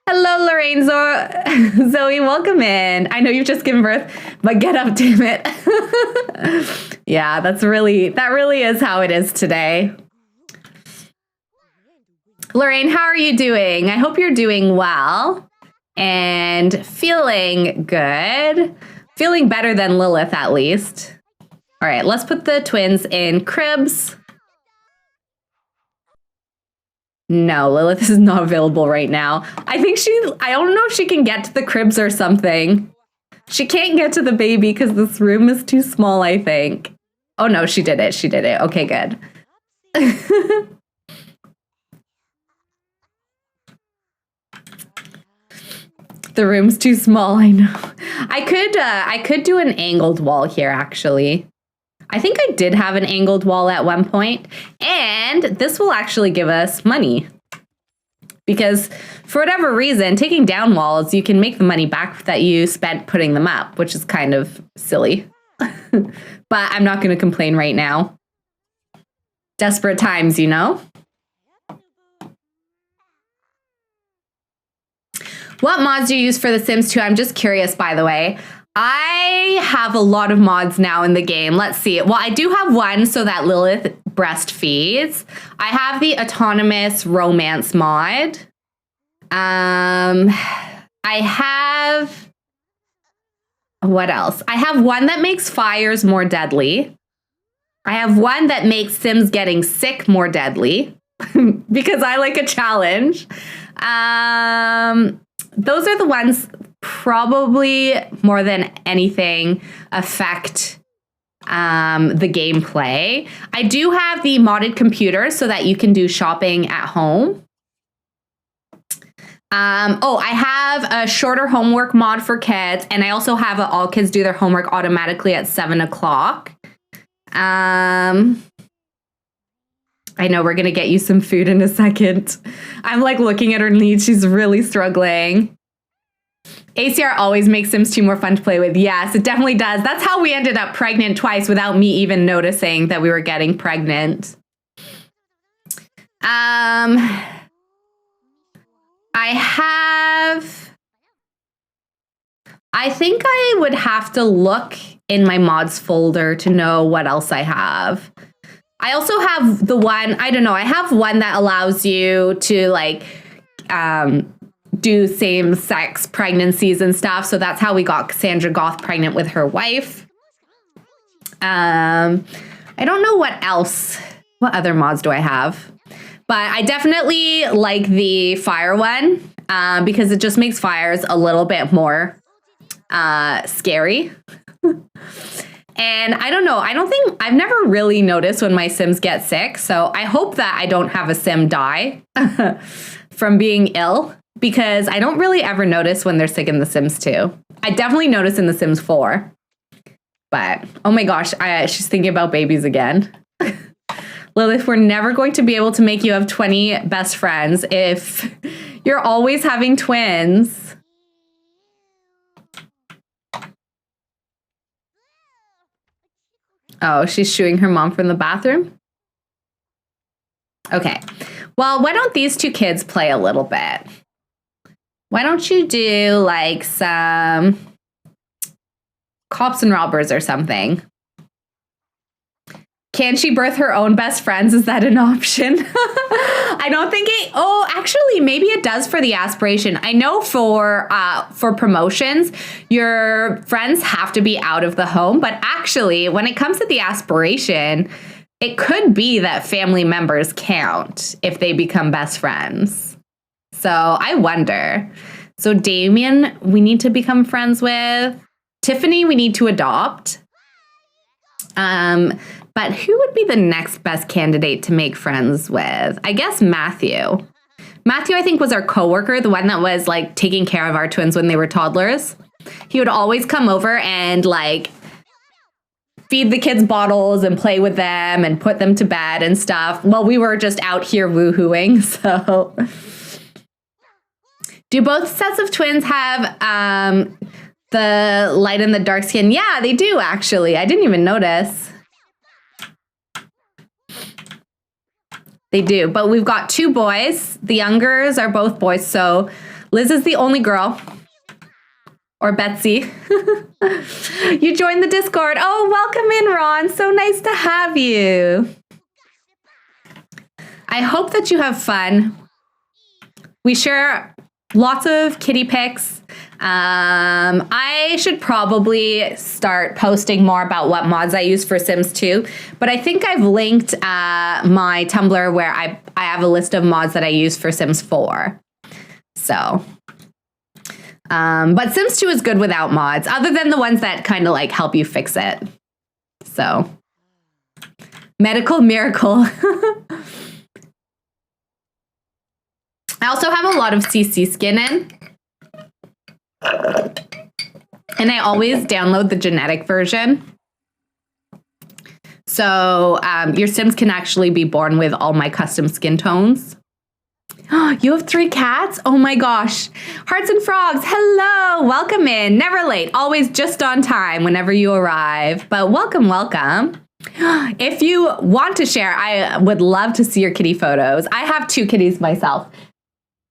Hello, Lorraine Zoe, welcome in. I know you've just given birth, but get up, damn it. Yeah, that really is how it is today. Lorraine, how are you doing? I hope you're doing well and feeling good. Feeling better than Lilith, at least. All right, let's put the twins in cribs. No, Lilith is not available right now. I don't know if she can get to the cribs or something. She can't get to the baby because this room is too small, I think. Oh no, she did it. She did it. Okay, good. The room's too small, I know. I could do an angled wall here, actually. I think I did have an angled wall at one point, and this will actually give us money. Because for whatever reason, taking down walls, you can make the money back that you spent putting them up, which is kind of silly. But I'm not going to complain right now. Desperate times, you know? What mods do you use for The Sims 2? I'm just curious, by the way. I have a lot of mods now in the game. Let's see. Well, I do have one so that Lilith breastfeeds. I have the autonomous romance mod. I have... What else? I have one that makes fires more deadly. I have one that makes Sims getting sick more deadly. Because I like a challenge. Those are the ones probably more than anything affect the gameplay. I do have the modded computer so that you can do shopping at home. I have a shorter homework mod for kids, and I also have all kids do their homework automatically at 7 o'clock. I know we're going to get you some food in a second. I'm like looking at her needs. She's really struggling. ACR always makes Sims 2 more fun to play with. Yes, it definitely does. That's how we ended up pregnant twice without me even noticing that we were getting pregnant. I think I would have to look in my mods folder to know what else I have. I also have the one, I don't know, I have one that allows you to like do same-sex pregnancies and stuff. So that's how we got Cassandra Goth pregnant with her wife. I don't know what else. What other mods do I have? But I definitely like the fire one because it just makes fires a little bit more scary. And I don't know, I've never really noticed when my Sims get sick. So I hope that I don't have a Sim die from being ill, because I don't really ever notice when they're sick in The Sims 2. I definitely notice in The Sims 4. But, oh my gosh, she's thinking about babies again. Lilith, we're never going to be able to make you have 20 best friends if you're always having twins. Oh, she's shooing her mom from the bathroom? Okay. Well, why don't these two kids play a little bit? Why don't you do like some cops and robbers or something? Can she birth her own best friends? Is that an option? I don't think it... Oh, actually, maybe it does for the aspiration. I know for promotions, your friends have to be out of the home. But actually, when it comes to the aspiration, it could be that family members count if they become best friends. So I wonder. So Damien, we need to become friends with. Tiffany, we need to adopt. But who would be the next best candidate to make friends with? I guess Matthew. Matthew, I think, was our coworker, the one that was like taking care of our twins when they were toddlers. He would always come over and like feed the kids bottles and play with them and put them to bed and stuff. Well, we were just out here woohooing. So, do both sets of twins have the light and the dark skin? Yeah, they do, actually. I didn't even notice. They do, but we've got two boys. The youngers are both boys, so Liz is the only girl. Or Betsy. You joined the Discord. Oh, welcome in, Ron. So nice to have you. I hope that you have fun. We share lots of kitty pics. I should probably start posting more about what mods I use for Sims 2, but I think I've linked my Tumblr where I have a list of mods that I use for Sims 4. So, but Sims 2 is good without mods, other than the ones that kind of like help you fix it. So, medical miracle. I also have a lot of CC skin in. And I always download the genetic version. So your Sims can actually be born with all my custom skin tones. You have 3 cats? Oh my gosh. Hearts and frogs, hello. Welcome in. Never late. Always just on time whenever you arrive. But welcome, welcome. If you want to share, I would love to see your kitty photos. I have 2 kitties myself.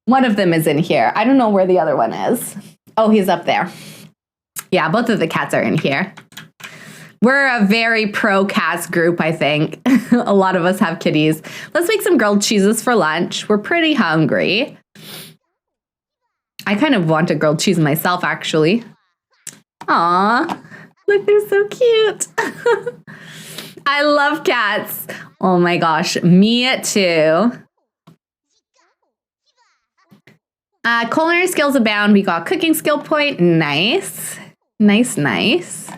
One of them is in here. I don't know where the other one is. Oh, he's up there. Yeah, both of the cats are in here. We're a very pro cats group, I think. A lot of us have kitties. Let's make some grilled cheeses for lunch. We're pretty hungry. I kind of want a grilled cheese myself, actually. Aw, look, they're so cute. I love cats. Oh my gosh, me too. Culinary skills abound. We got cooking skill point. Nice. Nice, nice.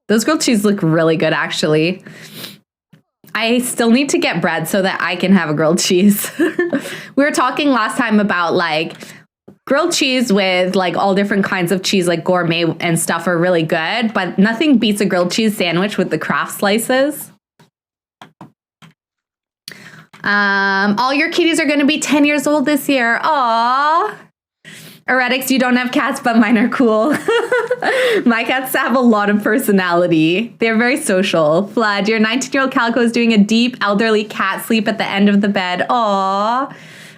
Those grilled cheese look really good, actually. I still need to get bread so that I can have a grilled cheese. We were talking last time about like grilled cheese with like all different kinds of cheese, like gourmet and stuff are really good, but nothing beats a grilled cheese sandwich with the craft slices. All your kitties are going to be 10 years old this year. Aww. Eretics, you don't have cats, but mine are cool. My cats have a lot of personality. They're very social. Flood, your 19-year-old Calico is doing a deep elderly cat sleep at the end of the bed. Aww.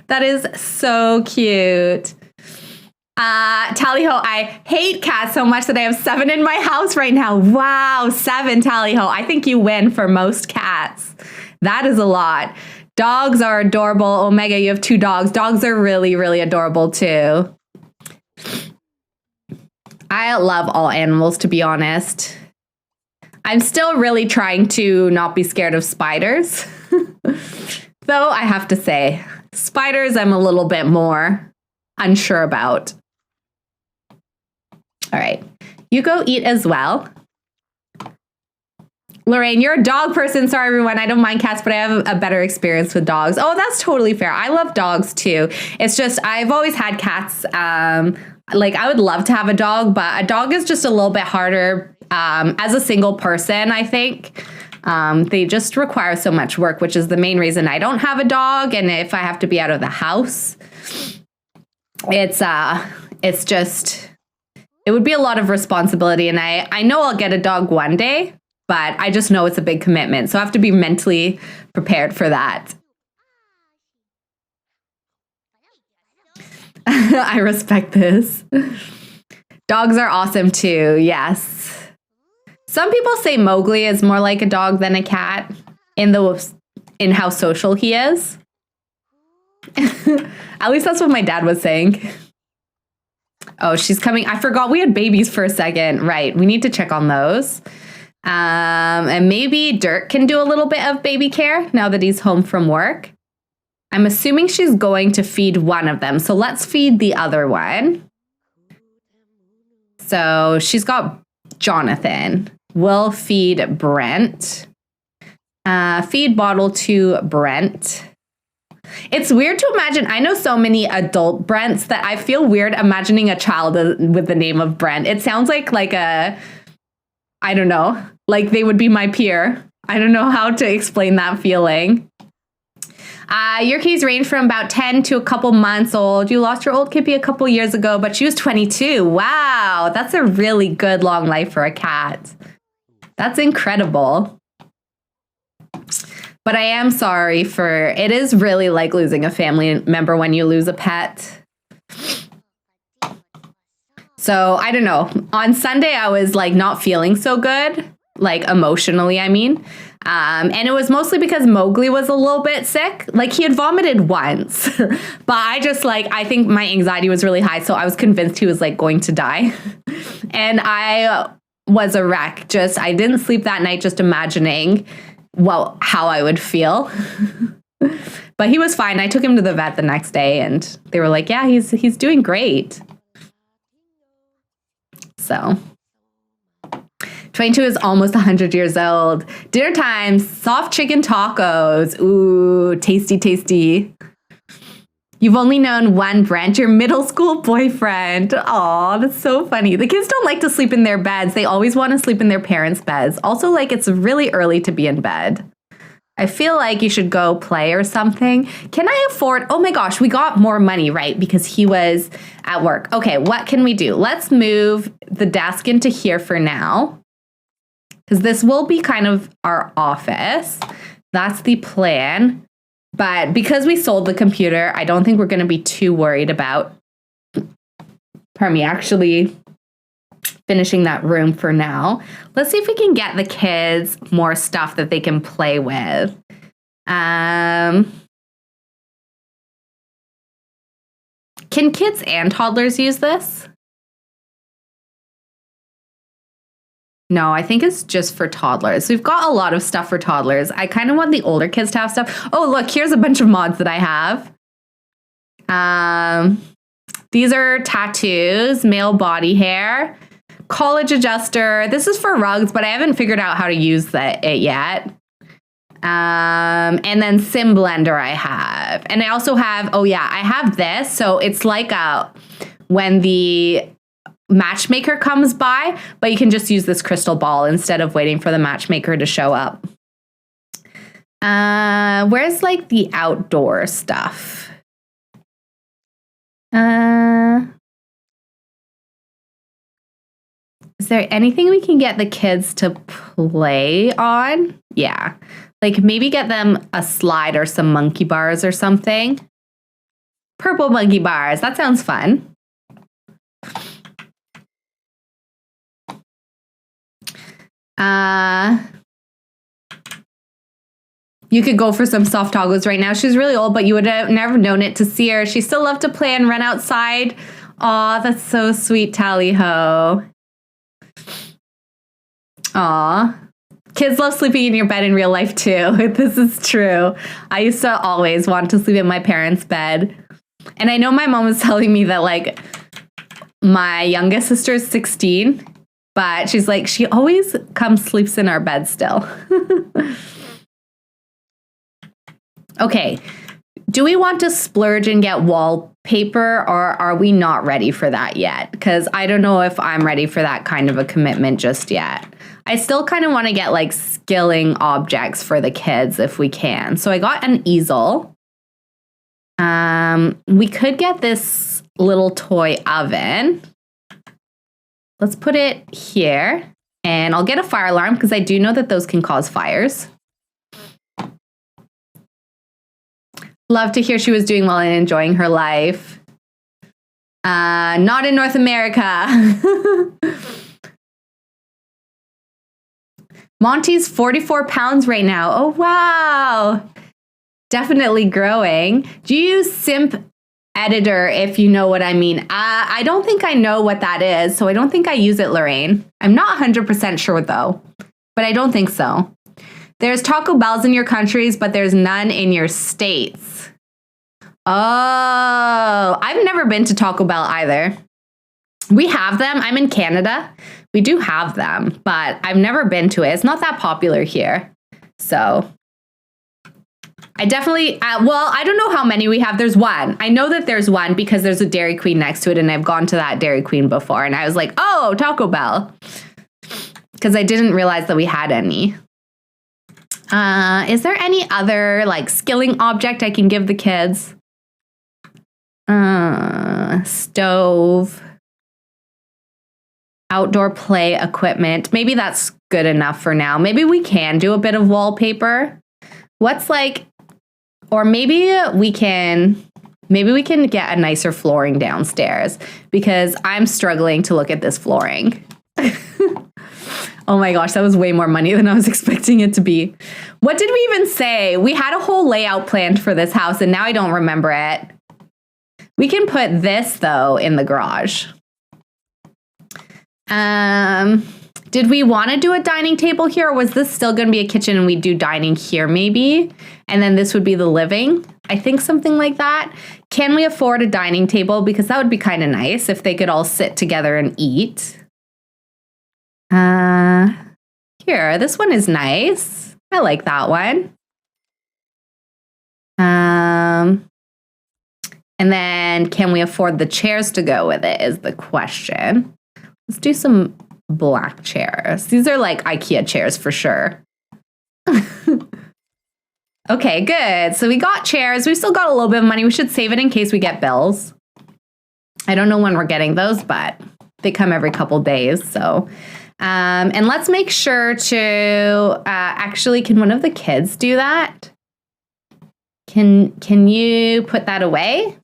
That is so cute. Tally-ho, I hate cats so much that I have 7 in my house right now. Wow, 7, Tally-ho. I think you win for most cats. That is a lot. Dogs are adorable. Omega, you have 2 dogs. Dogs are really, really adorable too. I love all animals, to be honest. I'm still really trying to not be scared of spiders. Though I have to say, spiders I'm a little bit more unsure about. All right, you go eat as well. Lorraine, you're a dog person. Sorry, everyone. I don't mind cats, but I have a better experience with dogs. Oh, that's totally fair. I love dogs, too. It's just I've always had cats. Like, I would love to have a dog, but a dog is just a little bit harder as a single person, I think. They just require so much work, which is the main reason I don't have a dog. And if I have to be out of the house, it's just, it would be a lot of responsibility. And I know I'll get a dog one day, but I just know it's a big commitment. So I have to be mentally prepared for that. I respect this. Dogs are awesome too, yes. Some people say Mowgli is more like a dog than a cat in how social he is. At least that's what my dad was saying. Oh, she's coming. I forgot we had babies for a second. Right, we need to check on those. And maybe Dirk can do a little bit of baby care now that he's home from work. I'm assuming she's going to feed one of them. So let's feed the other one. So she's got Jonathan. We'll feed Brent. Feed bottle to Brent. It's weird to imagine. I know so many adult Brents that I feel weird imagining a child with the name of Brent. It sounds like a, I don't know, like they would be my peer. I don't know how to explain that feeling. Your keys range from about 10 to a couple months old. You lost your old Kippy a couple years ago, but she was 22. Wow, that's a really good long life for a cat. That's incredible. But I am sorry for, it is really like losing a family member when you lose a pet. So I don't know. On Sunday, I was like not feeling so good. like emotionally, I mean. And it was mostly because Mowgli was a little bit sick. Like he had vomited once, but I think my anxiety was really high. So I was convinced he was like going to die. And I was a wreck. I didn't sleep that night, just imagining how I would feel. But he was fine. I took him to the vet the next day and they were like, yeah, he's doing great. So 22 is almost 100 years old. Dinner time, soft chicken tacos. Ooh, tasty, tasty. You've only known one Brent, your middle school boyfriend. Aw, that's so funny. The kids don't like to sleep in their beds. They always want to sleep in their parents' beds. Also, like, it's really early to be in bed. I feel like you should go play or something. Can I afford? Oh my gosh, we got more money, right? Because he was at work. Okay, what can we do? Let's move the desk into here for now. Because this will be kind of our office. That's the plan. But because we sold the computer, I don't think we're going to be too worried about, actually finishing that room for now. Let's see if we can get the kids more stuff that they can play with. Can kids and toddlers use this? No, I think it's just for toddlers. We've got a lot of stuff for toddlers. I kind of want the older kids to have stuff. Oh, look, here's a bunch of mods that I have. These are tattoos, male body hair, college adjuster. This is for rugs, but I haven't figured out how to use it yet. And then sim blender I have. And I also have, I have this. So it's like when the matchmaker comes by, but you can just use this crystal ball instead of waiting for the matchmaker to show up. Where's like the outdoor stuff? Is there anything we can get the kids to play on? Yeah. Like maybe get them a slide or some monkey bars or something. Purple monkey bars. That sounds fun. You could go for some soft toggles right now. She's really old, but you would have never known it to see her. She still loved to play and run outside. Aw, that's so sweet, Tally-ho. Aw. Kids love sleeping in your bed in real life, too. This is true. I used to always want to sleep in my parents' bed. And I know my mom was telling me that, like, my youngest sister is 16, but she's like, she always comes sleeps in our bed still. Okay. Do we want to splurge and get wallpaper, or are we not ready for that yet? Because I don't know if I'm ready for that kind of a commitment just yet. I still kind of want to get like skilling objects for the kids if we can. So I got an easel. We could get this little toy oven. Let's put it here. And I'll get a fire alarm because I do know that those can cause fires. Love to hear she was doing well and enjoying her life. Not in North America. Monty's 44 pounds right now. Oh, wow. Definitely growing. Do you use Simp Editor, if you know what I mean? I don't think I know what that is, so I don't think I use it, Lorraine. I'm not 100% sure, though, but I don't think so. There's Taco Bells in your countries, but there's none in your states. Oh, I've never been to Taco Bell either. We have them. I'm in Canada. We do have them, but I've never been to it. It's not that popular here. So I definitely, I don't know how many we have. There's one. I know that there's one because there's a Dairy Queen next to it, and I've gone to that Dairy Queen before, and I was like, oh, Taco Bell. Because I didn't realize that we had any. Is there any other like skilling object I can give the kids? Stove. Outdoor play equipment. Maybe that's good enough for now. Maybe we can do a bit of wallpaper. What's like, or maybe we can get a nicer flooring downstairs because I'm struggling to look at this flooring. Oh my gosh, that was way more money than I was expecting it to be. What did we even say? We had a whole layout planned for this house and now I don't remember it. We can put this though in the garage. Did we want to do a dining table here, or was this still going to be a kitchen and we'd do dining here maybe? And then this would be the living? I think something like that. Can we afford a dining table? Because that would be kind of nice if they could all sit together and eat. Here, this one is nice. I like that one. And then can we afford the chairs to go with it is the question. Let's do some black chairs. These are like IKEA chairs for sure. Okay, good. So we got chairs. We still got a little bit of money. We should save it in case we get bills. I don't know when we're getting those, but they come every couple days. So, and let's make sure to actually, can one of the kids do that? Can you put that away?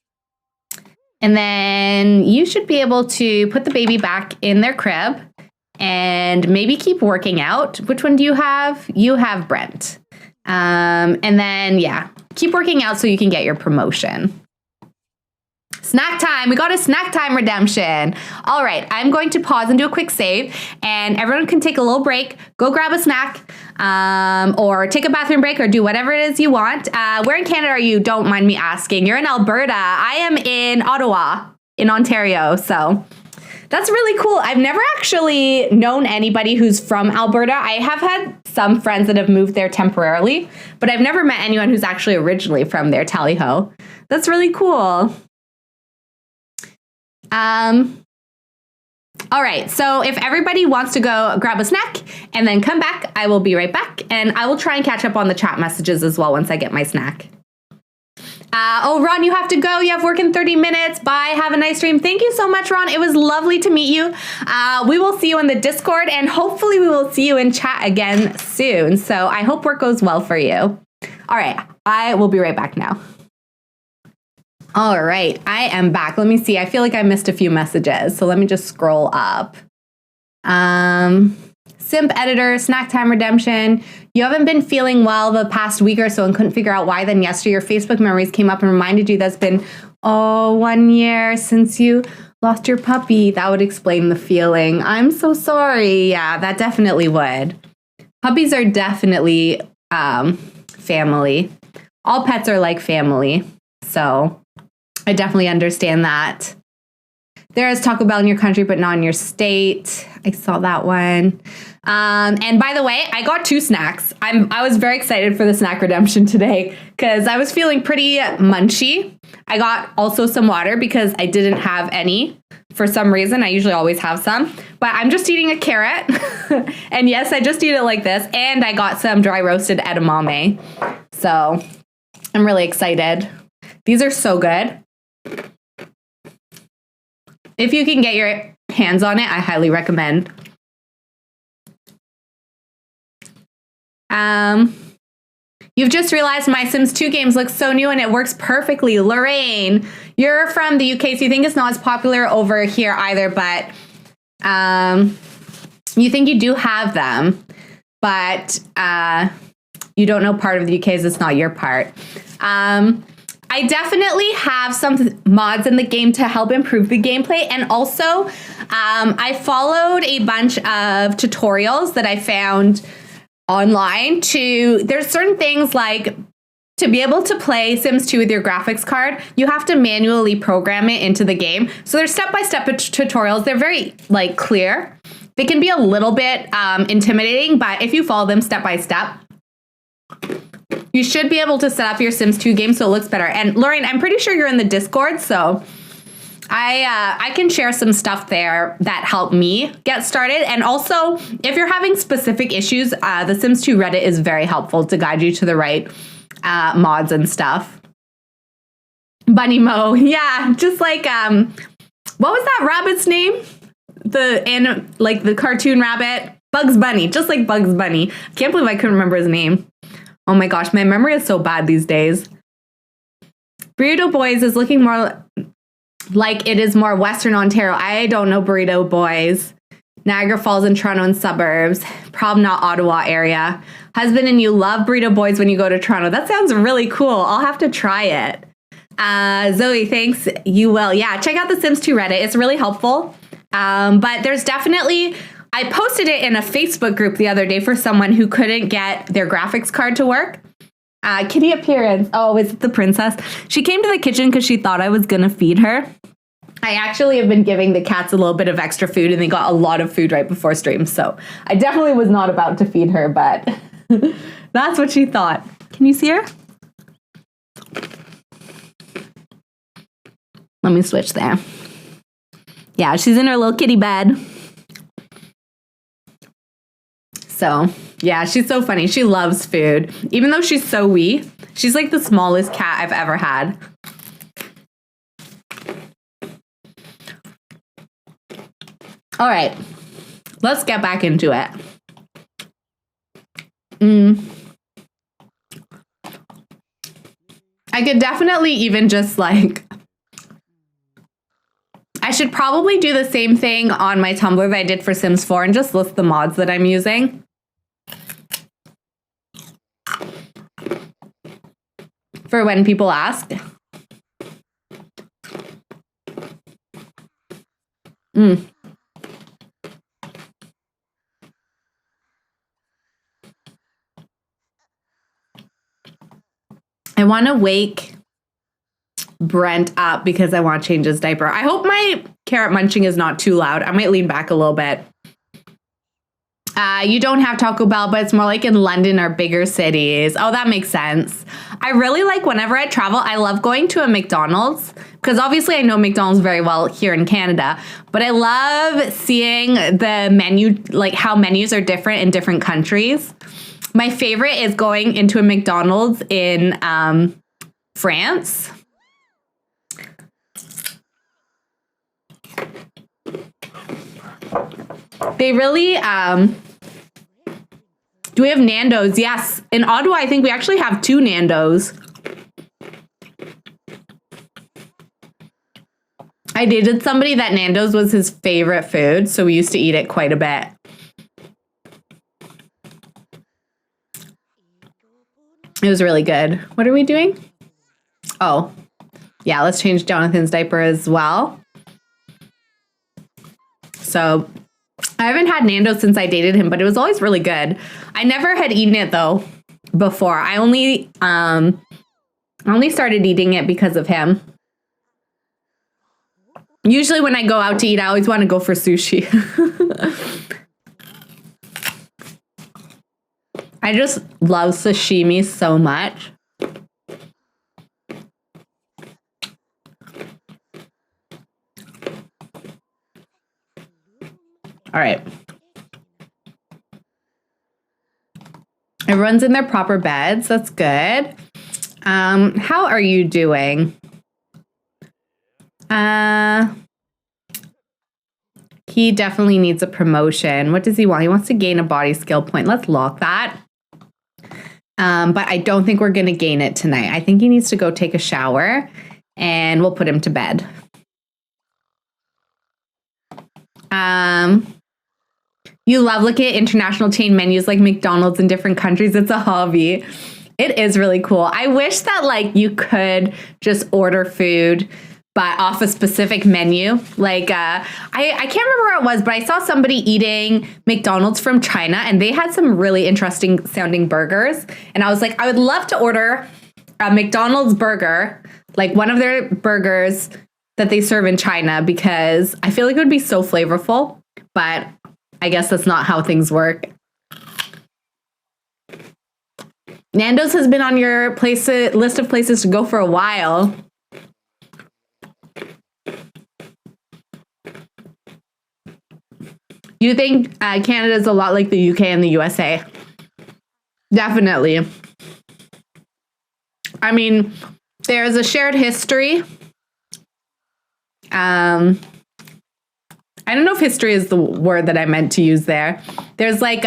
And then you should be able to put the baby back in their crib and maybe keep working out. Which one do you have? You have Brent. And then, yeah, keep working out so you can get your promotion. Snack time. We got a snack time redemption. All right, I'm going to pause and do a quick save, and everyone can take a little break, go grab a snack, or take a bathroom break, or do whatever it is you want. Where in Canada are you? Don't mind me asking. You're in Alberta. I am in Ottawa, in Ontario, so that's really cool. I've never actually known anybody who's from Alberta. I have had some friends that have moved there temporarily, but I've never met anyone who's actually originally from there, Tally-ho. That's really cool. All right, so if everybody wants to go grab a snack and then come back, I will be right back, and I will try and catch up on the chat messages as well once I get my snack. Oh, Ron, you have to go. You have work in 30 minutes. Bye. Have a nice stream. Thank you so much, Ron. It was lovely to meet you. We will see you in the Discord, and hopefully we will see you in chat again soon. So I hope work goes well for you. All right, I will be right back now. All right, I am back. Let me see. I feel like I missed a few messages, so let me just scroll up. Simp editor, snack time redemption. You haven't been feeling well the past week or so and couldn't figure out why. Then yesterday your Facebook memories came up and reminded you that's been, 1 year since you lost your puppy. That would explain the feeling. I'm so sorry. Yeah, that definitely would. Puppies are definitely family. All pets are like family. So I definitely understand that. There is Taco Bell in your country, but not in your state. I saw that one. And by the way, I got 2 snacks. I was very excited for the snack redemption today because I was feeling pretty munchy. I got also some water because I didn't have any for some reason. I usually always have some, but I'm just eating a carrot. And yes, I just eat it like this. And I got some dry roasted edamame. So I'm really excited. These are so good. If you can get your hands on it, I highly recommend. You've just realized my Sims 2 games look so new and it works perfectly. Lorraine, you're from the UK, so you think it's not as popular over here either, but you think you do have them, but you don't know part of the UK is it's not your part. I definitely have some mods in the game to help improve the gameplay. And also, I followed a bunch of tutorials that I found online there's certain things like to be able to play Sims 2 with your graphics card, you have to manually program it into the game. So there's step-by-step tutorials. They're very clear. They can be a little bit intimidating, but if you follow them step by step, you should be able to set up your Sims 2 game so it looks better. And Lorraine, I'm pretty sure you're in the Discord, so I can share some stuff there that helped me get started. And also, if you're having specific issues, the Sims 2 Reddit is very helpful to guide you to the right mods and stuff. Bunny Mo, yeah, just like what was that rabbit's name? The cartoon rabbit, Bugs Bunny, just like Bugs Bunny. I can't believe I couldn't remember his name. Oh my gosh, my memory is so bad these days. Burrito Boys is looking more like it is more Western Ontario. I don't know Burrito Boys. Niagara Falls and Toronto and suburbs. Problem not Ottawa area. Husband and you love burrito boys when you go to Toronto. That sounds really cool. I'll have to try it. Zoe, thanks. You will. Yeah, check out the Sims 2 Reddit. It's really helpful. But there's definitely, I posted it in a Facebook group the other day for someone who couldn't get their graphics card to work. Kitty appearance. Oh, is it the princess? She came to the kitchen because she thought I was going to feed her. I actually have been giving the cats a little bit of extra food and they got a lot of food right before stream. So I definitely was not about to feed her, but that's what she thought. Can you see her? Let me switch there. Yeah, she's in her little kitty bed. So, yeah, she's so funny. She loves food. Even though she's so wee, she's like the smallest cat I've ever had. All right, let's get back into it. I could definitely even just like, I should probably do the same thing on my Tumblr that I did for Sims 4 and just list the mods that I'm using. For when people ask. I want to wake Brent up because I want to change his diaper. I hope my carrot munching is not too loud. I might lean back a little bit. You don't have Taco Bell, but it's more like in London or bigger cities. Oh, that makes sense. I really like whenever I travel, I love going to a McDonald's because obviously I know McDonald's very well here in Canada, but I love seeing the menu, like how menus are different in different countries. My favorite is going into a McDonald's in France. They really, do we have Nando's? Yes. In Ottawa, I think we actually have 2 Nando's. I dated somebody that Nando's was his favorite food, so we used to eat it quite a bit. It was really good. What are we doing? Oh, yeah, let's change Jonathan's diaper as well. So I haven't had Nando's since I dated him, but it was always really good. I never had eaten it though before. I only started eating it because of him. Usually when I go out to eat, I always want to go for sushi. I just love sashimi so much. All right. Everyone's in their proper beds. That's good. How are you doing? He definitely needs a promotion. What does he want? He wants to gain a body skill point. Let's lock that. But I don't think we're going to gain it tonight. I think he needs to go take a shower and we'll put him to bed. You love looking at international chain menus like McDonald's in different countries. It's a hobby. It is really cool. I wish that like you could just order food but off a specific menu. Like I can't remember where it was, but I saw somebody eating McDonald's from China and they had some really interesting sounding burgers. And I was like, I would love to order a McDonald's burger, like one of their burgers that they serve in China, because I feel like it would be so flavorful, but I guess that's not how things work. Nando's has been on your list of places to go for a while. You think Canada is a lot like the UK and the USA? Definitely. I mean, there's a shared history. I don't know if history is the word that I meant to use there. There's like,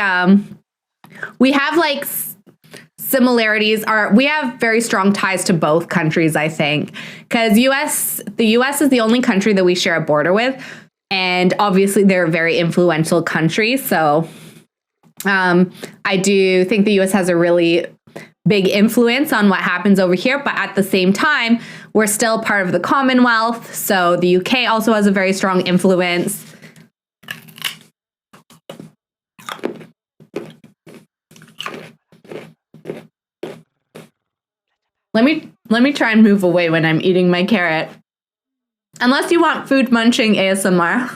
we have like similarities, we have very strong ties to both countries, I think, because the US is the only country that we share a border with. And obviously, they're a very influential country. So I do think the US has a really big influence on what happens over here. But at the same time, we're still part of the Commonwealth. So the UK also has a very strong influence. Let me try and move away when I'm eating my carrot. Unless you want food munching ASMR.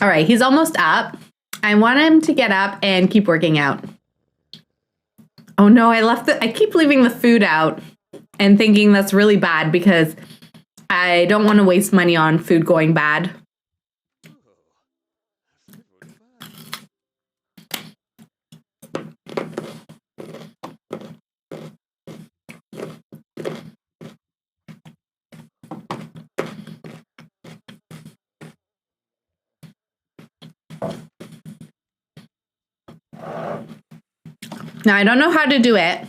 All right, he's almost up. I want him to get up and keep working out. Oh no, I keep leaving the food out and thinking that's really bad because I don't want to waste money on food going bad. Now, I don't know how to do it,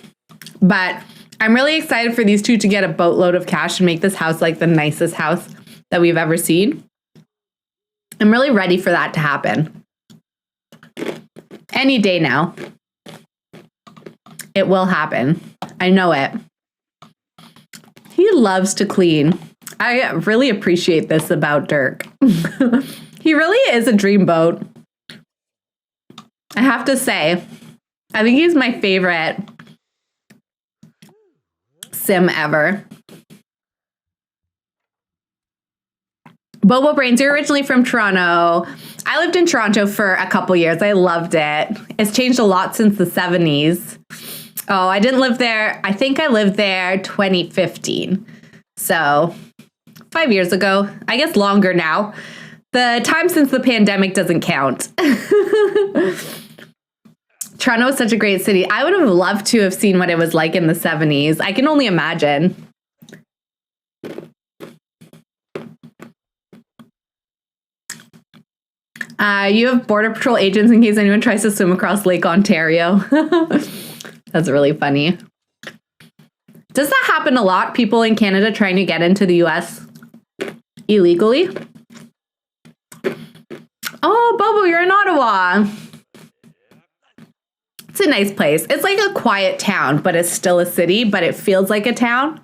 but I'm really excited for these two to get a boatload of cash and make this house like the nicest house that we've ever seen. I'm really ready for that to happen. Any day now. It will happen. I know it. He loves to clean. I really appreciate this about Dirk. He really is a dreamboat. I have to say, I think he's my favorite sim ever. Bobo Brains, you're originally from Toronto. I lived in Toronto for a couple years. I loved it. It's changed a lot since the 70s. Oh, I didn't live there. I think I lived there 2015. So 5 years ago. I guess longer now. The time since the pandemic doesn't count. Toronto is such a great city. I would have loved to have seen what it was like in the 70s. I can only imagine. You have Border Patrol agents in case anyone tries to swim across Lake Ontario. That's really funny. Does that happen a lot? People in Canada trying to get into the US illegally? Oh, Bobo, you're in Ottawa. It's a nice place. It's like a quiet town, but it's still a city, but it feels like a town.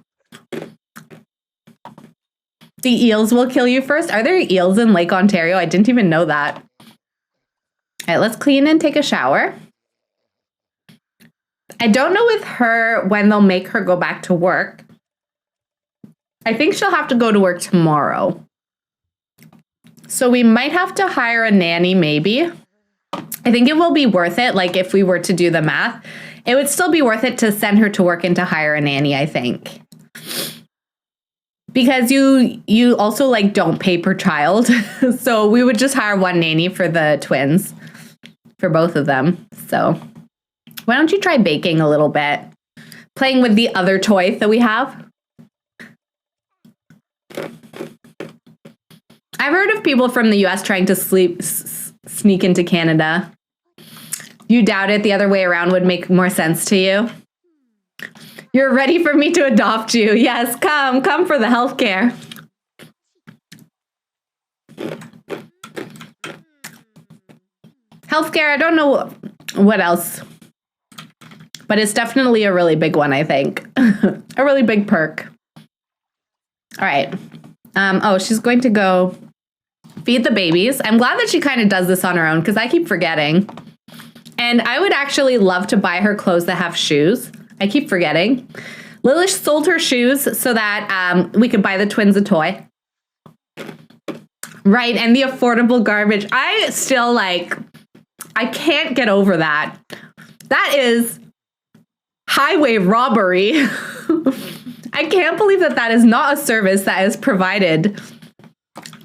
The eels will kill you first. Are there eels in Lake Ontario? I didn't even know that. All right, let's clean and take a shower. I don't know with her when they'll make her go back to work. I think she'll have to go to work tomorrow. So we might have to hire a nanny, maybe. I think it will be worth it. Like if we were to do the math, it would still be worth it to send her to work and to hire a nanny, I think. Because you also like don't pay per child. So we would just hire one nanny for the twins, for both of them. So why don't you try baking a little bit? Playing with the other toys that we have. I've heard of people from the US trying to sneak into Canada. You doubt it? The other way around would make more sense to you? You're ready for me to adopt you. Yes, come for the healthcare. Healthcare, I don't know what else, but it's definitely a really big one, I think. A really big perk. All right. Oh, she's going to go feed the babies. I'm glad that she kind of does this on her own because I keep forgetting. And I would actually love to buy her clothes that have shoes. I keep forgetting. Lilish sold her shoes so that we could buy the twins a toy. Right, and the affordable garbage. I still I can't get over that. That is highway robbery. I can't believe that that is not a service that is provided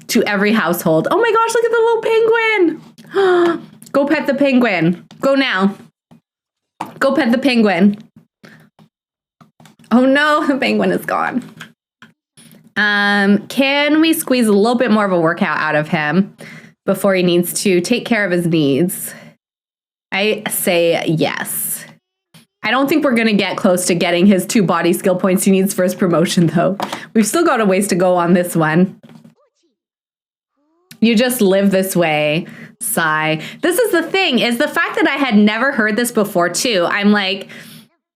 to every household. Oh my gosh, look at the little penguin. Go pet the penguin. Go now. Go pet the penguin. Oh no, the penguin is gone. Can we squeeze a little bit more of a workout out of him before he needs to take care of his needs? I say yes. I don't think we're going to get close to getting his 2 body skill points he needs for his promotion, though. We've still got a ways to go on this one. You just live this way. Sigh. This is the thing, is the fact that I had never heard this before, too. I'm like,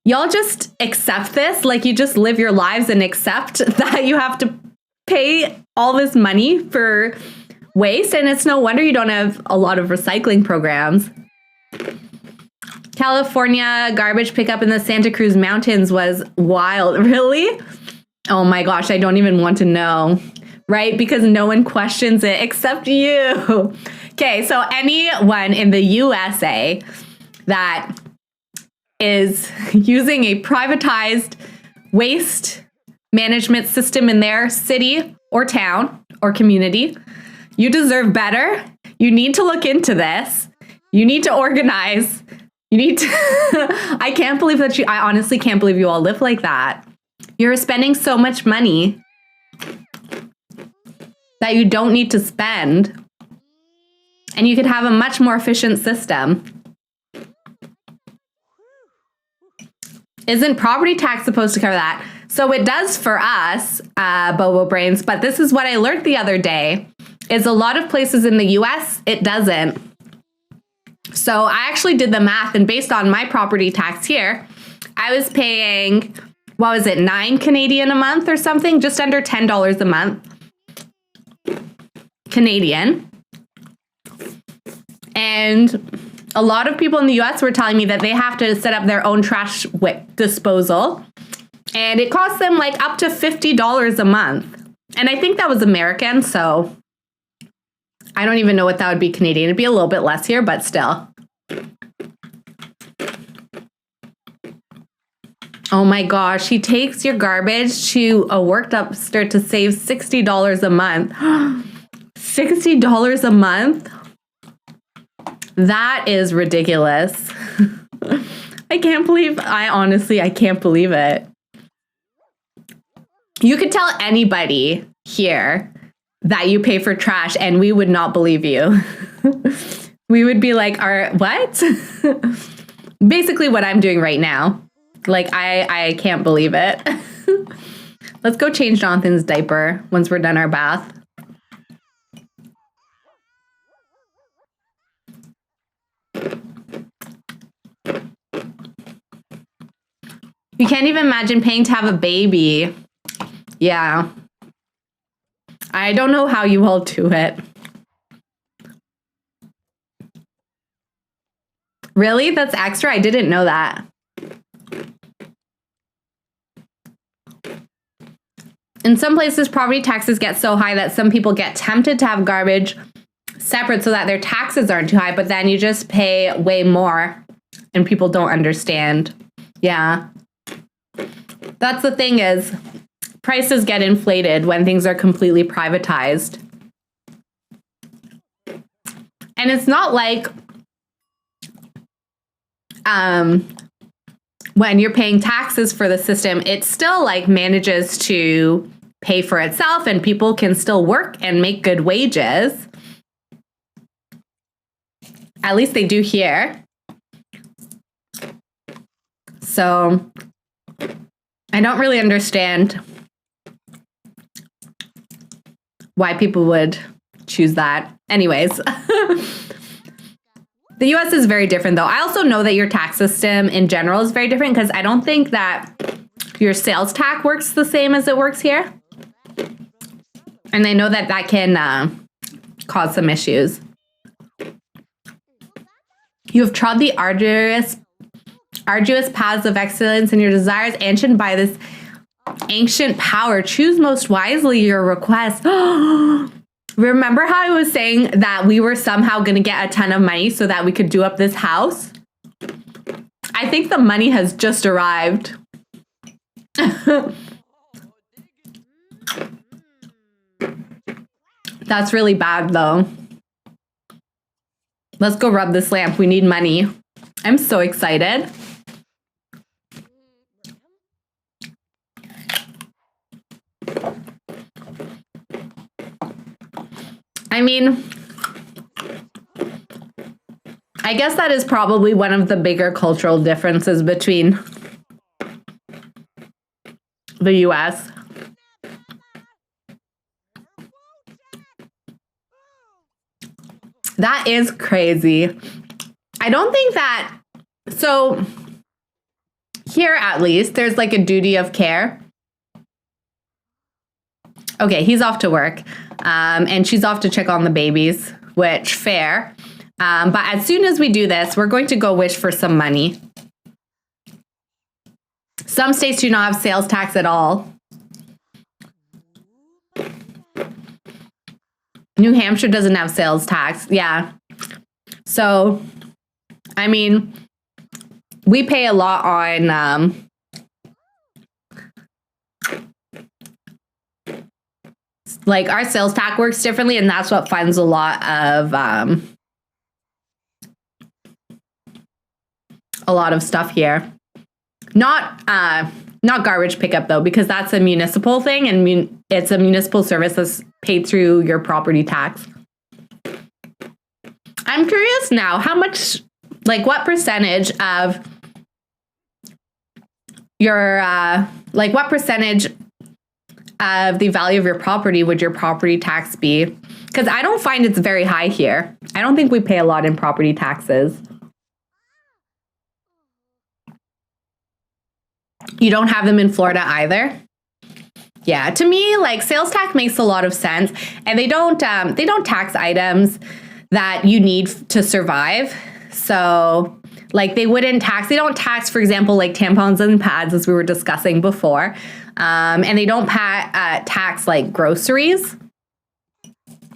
y'all just accept this? Like, you just live your lives and accept that you have to pay all this money for waste? And it's no wonder you don't have a lot of recycling programs. California garbage pickup in the Santa Cruz Mountains was wild. Really? Oh my gosh, I don't even want to know. Right? Because no one questions it except you. Okay, so anyone in the USA that is using a privatized waste management system in their city or town or community, you deserve better. You need to look into this. You need to organize. You need to, I can't believe that I honestly can't believe you all live like that. You're spending so much money that you don't need to spend, and you could have a much more efficient system. Isn't property tax supposed to cover that? So it does for us, Bobo Brains, but this is what I learned the other day, is a lot of places in the US, it doesn't. So I actually did the math, and based on my property tax here, I was paying, what was it, 9 Canadian a month or something? Just under $10 a month Canadian. And a lot of people in the US were telling me that they have to set up their own trash disposal. And it costs them like up to $50 a month. And I think that was American, so I don't even know what that would be Canadian. It'd be a little bit less here, but still. Oh my gosh, he takes your garbage to a work dumpster to save $60 a month. $60 a month? That is ridiculous. I can't believe it. You could tell anybody here that you pay for trash and we would not believe you. We would be like, what? Basically what I'm doing right now. Like, I can't believe it. Let's go change Jonathan's diaper once we're done our bath. You can't even imagine paying to have a baby. Yeah. I don't know how you all do it. Really? That's extra? I didn't know that. In some places, property taxes get so high that some people get tempted to have garbage separate so that their taxes aren't too high, but then you just pay way more and people don't understand. Yeah. That's the thing, is prices get inflated when things are completely privatized. And it's not like when you're paying taxes for the system, it still like manages to pay for itself and people can still work and make good wages. At least they do here. So I don't really understand why people would choose that. Anyways, the US is very different though. I also know that your tax system in general is very different because I don't think that your sales tax works the same as it works here. And I know that that can cause some issues. You have trod the arduous paths of excellence, and your desires ancient by this ancient power. Choose most wisely your request. Remember how I was saying that we were somehow going to get a ton of money so that we could do up this house? I think the money has just arrived. That's really bad though. Let's go rub this lamp. We need money. I'm so excited. I mean, I guess that is probably one of the bigger cultural differences between the US. That is crazy. I don't think that, so here at least, there's like a duty of care. Okay, he's off to work, and she's off to check on the babies, which fair. But as soon as we do this, we're going to go wish for some money. Some states do not have sales tax at all. New Hampshire doesn't have sales tax. Yeah. So, I mean, we pay a lot on like our sales tax works differently, and that's what funds a lot of stuff here. Not garbage pickup though, because that's a municipal thing, and it's a municipal service that's paid through your property tax. I'm curious now, how much, like what percentage of your, what percentage of the value of your property would your property tax be? Because I don't find it's very high here. I don't think we pay a lot in property taxes. You don't have them in Florida either? Yeah, to me, like sales tax makes a lot of sense, and they don't tax items that you need to survive. So like they don't tax, for example, like tampons and pads, as we were discussing before. And they don't tax like groceries.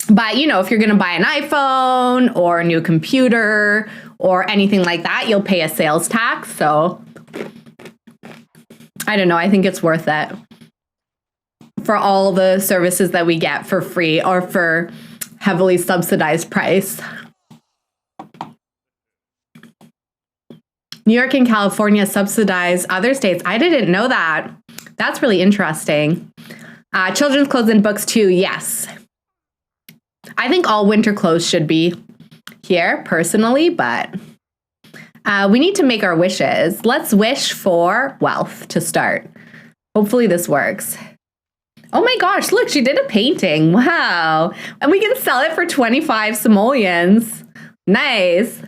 But, you know, if you're going to buy an iPhone or a new computer or anything like that, you'll pay a sales tax. So I don't know. I think it's worth it for all the services that we get for free or for heavily subsidized price. New York and California subsidize other states. I didn't know that. That's really interesting. Children's clothes and books too, yes. I think all winter clothes should be here personally, but we need to make our wishes. Let's wish for wealth to start. Hopefully this works. Oh my gosh, look, she did a painting. Wow. And we can sell it for 25 simoleons. Nice.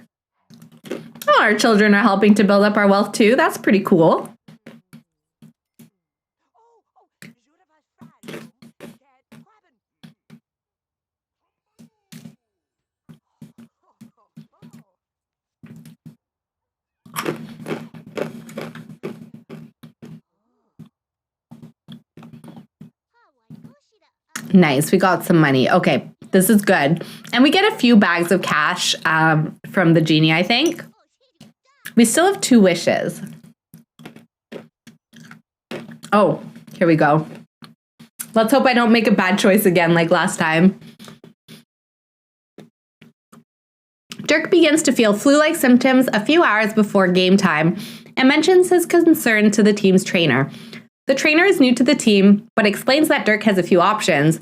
Oh, our children are helping to build up our wealth too. That's pretty cool. Nice, we got some money. Okay, this is good. And we get a few bags of cash from the genie, I think. We still have 2 wishes. Oh, here we go. Let's hope I don't make a bad choice again like last time. Dirk begins to feel flu-like symptoms a few hours before game time and mentions his concern to the team's trainer. The trainer is new to the team, but explains that Dirk has a few options.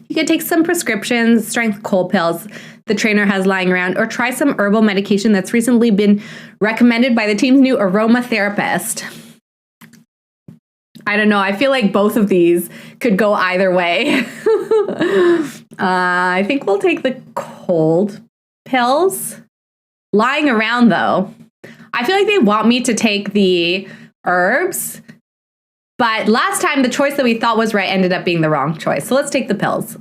He could take some prescription strength cold pills the trainer has lying around, or try some herbal medication that's recently been recommended by the team's new aromatherapist. I don't know. I feel like both of these could go either way. I think we'll take the cold pills. Lying around, though. I feel like they want me to take the herbs. But last time, the choice that we thought was right ended up being the wrong choice. So let's take the pills.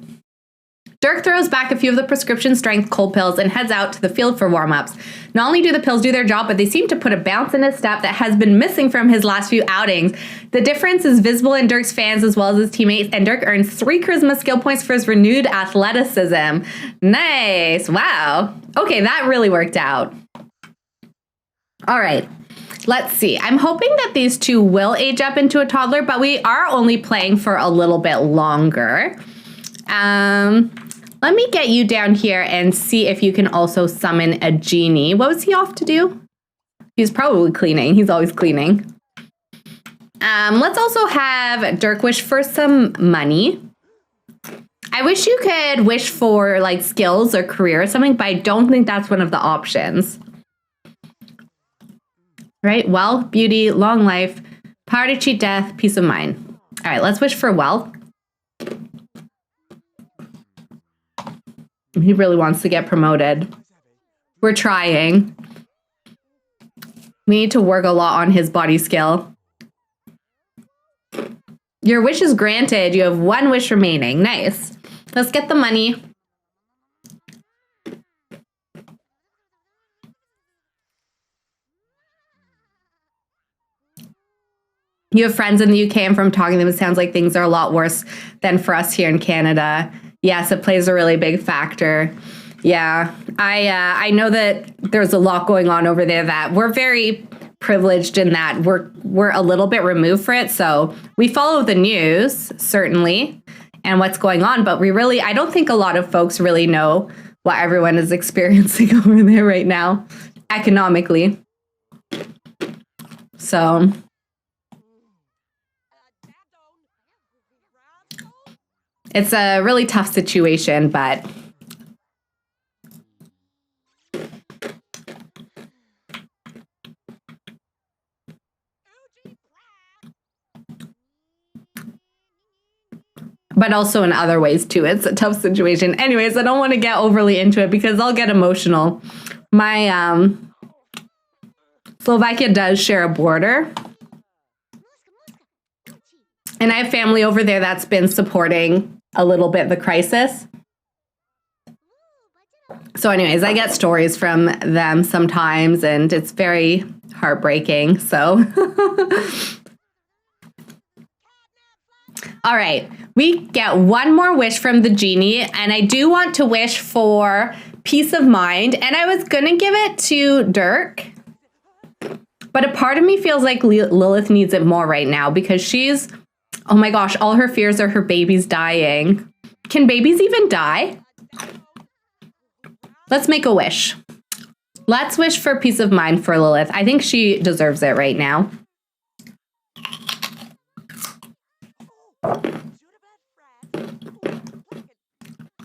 Dirk throws back a few of the prescription strength cold pills and heads out to the field for warm-ups. Not only do the pills do their job, but they seem to put a bounce in his step that has been missing from his last few outings. The difference is visible in Dirk's fans as well as his teammates, and Dirk earns 3 charisma skill points for his renewed athleticism. Nice. Wow. Okay, that really worked out. All right. Let's see. I'm hoping that these 2 will age up into a toddler, but we are only playing for a little bit longer. Let me get you down here and see if you can also summon a genie. What was he off to do? He's probably cleaning. He's always cleaning. Let's also have Dirk wish for some money. I wish you could wish for like skills or career or something, but I don't think that's one of the options. right? Wealth, beauty, long life, power to cheat death, peace of mind. All right, let's wish for wealth. He really wants to get promoted. We're trying. We need to work a lot on his body skill. Your wish is granted. You have one wish remaining. Nice. Let's get the money. You have friends in the UK, and from talking to them, it sounds like things are a lot worse than for us here in Canada. Yes, it plays a really big factor. Yeah, I know that there's a lot going on over there that we're very privileged in that we're a little bit removed for it. So we follow the news, certainly, and what's going on, but I don't think a lot of folks really know what everyone is experiencing over there right now, economically. So it's a really tough situation, but also in other ways too. It's a tough situation. Anyways, I don't want to get overly into it because I'll get emotional. My Slovakia does share a border. And I have family over there that's been supporting a little bit the crisis. So anyways, I get stories from them sometimes, and it's very heartbreaking. So all right, we get one more wish from the genie, and I do want to wish for peace of mind. And I was going to give it to Dirk, but a part of me feels like Lilith needs it more right now because she's, oh my gosh, all her fears are her babies dying. Can babies even die? Let's make a wish. Let's wish for peace of mind for Lilith. I think she deserves it right now.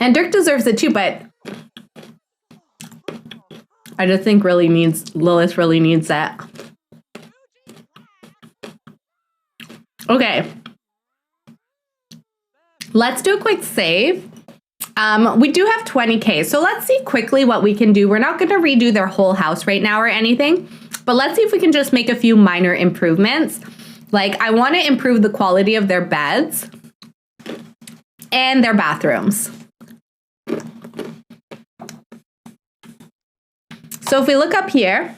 And Dirk deserves it too, but I just think Lilith really needs that. Okay. Let's do a quick save. We do have 20K, so let's see quickly what we can do. We're not going to redo their whole house right now or anything, but let's see if we can just make a few minor improvements. Like, I want to improve the quality of their beds and their bathrooms. So if we look up here,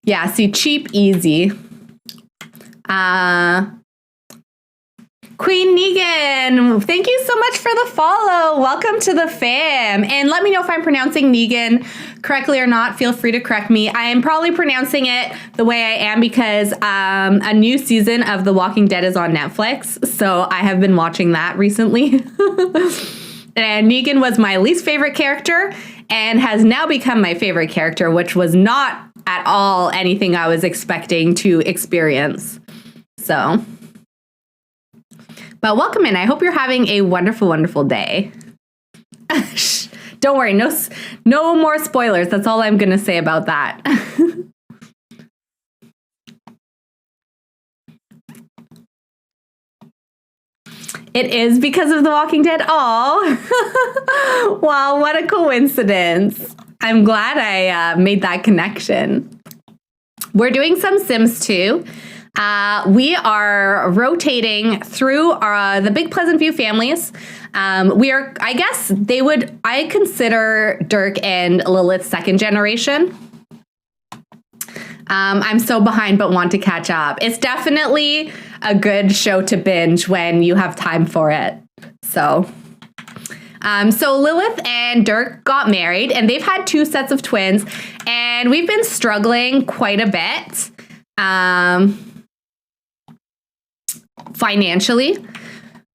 yeah, see, cheap, easy. Queen Negan, thank you so much for the follow. Welcome to the fam. And let me know if I'm pronouncing Negan correctly or not. Feel free to correct me. I am probably pronouncing it the way I am because a new season of The Walking Dead is on Netflix. So I have been watching that recently. And Negan was my least favorite character and has now become my favorite character, which was not at all anything I was expecting to experience. So, but welcome in. I hope you're having a wonderful, wonderful day. Don't worry, no more spoilers. That's all I'm going to say about that. It is because of The Walking Dead. Oh, wow, what a coincidence. I'm glad I made that connection. We're doing some Sims 2. We are rotating through the big Pleasantview families. I guess I consider Dirk and Lilith second generation. I'm so behind but want to catch up. It's definitely a good show to binge when you have time for it. So Lilith and Dirk got married and they've had 2 sets of twins and we've been struggling quite a bit financially.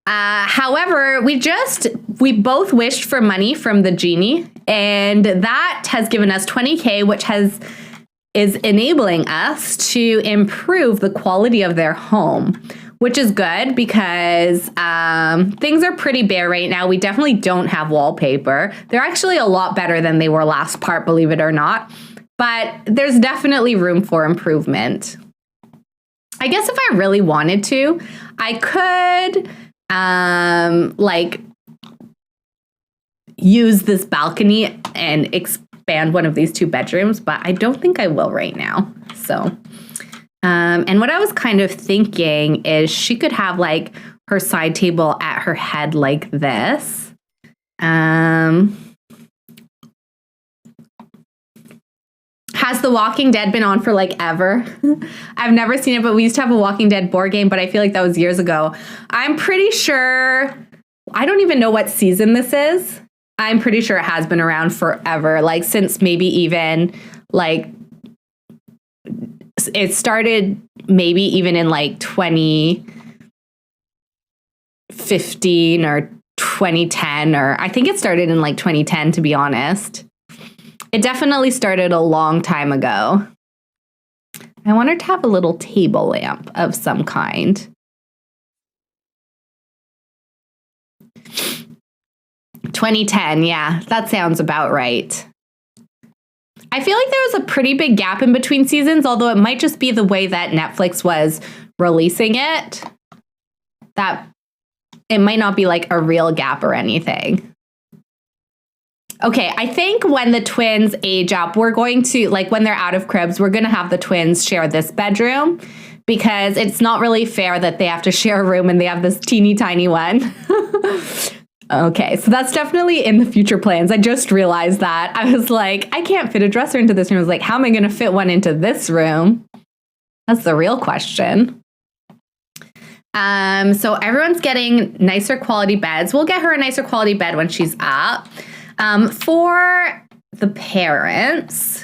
However, we both wished for money from the genie and that has given us 20K, which is enabling us to improve the quality of their home, which is good because things are pretty bare right now. We definitely don't have wallpaper. They're actually a lot better than they were last part, believe it or not. But there's definitely room for improvement. I guess if I really wanted to, I could like use this balcony and expand one of these 2 bedrooms, but I don't think I will right now. So, and what I was kind of thinking is she could have like her side table at her head like this. Has The Walking Dead been on for like ever? I've never seen it, but we used to have a Walking Dead board game, but I feel like that was years ago. I'm pretty sure, I don't even know what season this is. I'm pretty sure it has been around forever, like since maybe even like it started maybe even in like 2015 or 2010, or I think it started in like 2010, to be honest. It definitely started a long time ago. I want her to have a little table lamp of some kind. 2010, yeah, that sounds about right. I feel like there was a pretty big gap in between seasons, although it might just be the way that Netflix was releasing it. That it might not be like a real gap or anything. Okay, I think when the twins age up, we're going to, like when they're out of cribs, we're going to have the twins share this bedroom because it's not really fair that they have to share a room and they have this teeny tiny one. Okay, so that's definitely in the future plans. I just realized that. I was like, I can't fit a dresser into this room. I was like, how am I going to fit one into this room? That's the real question. So everyone's getting nicer quality beds. We'll get her a nicer quality bed when she's up. For the parents,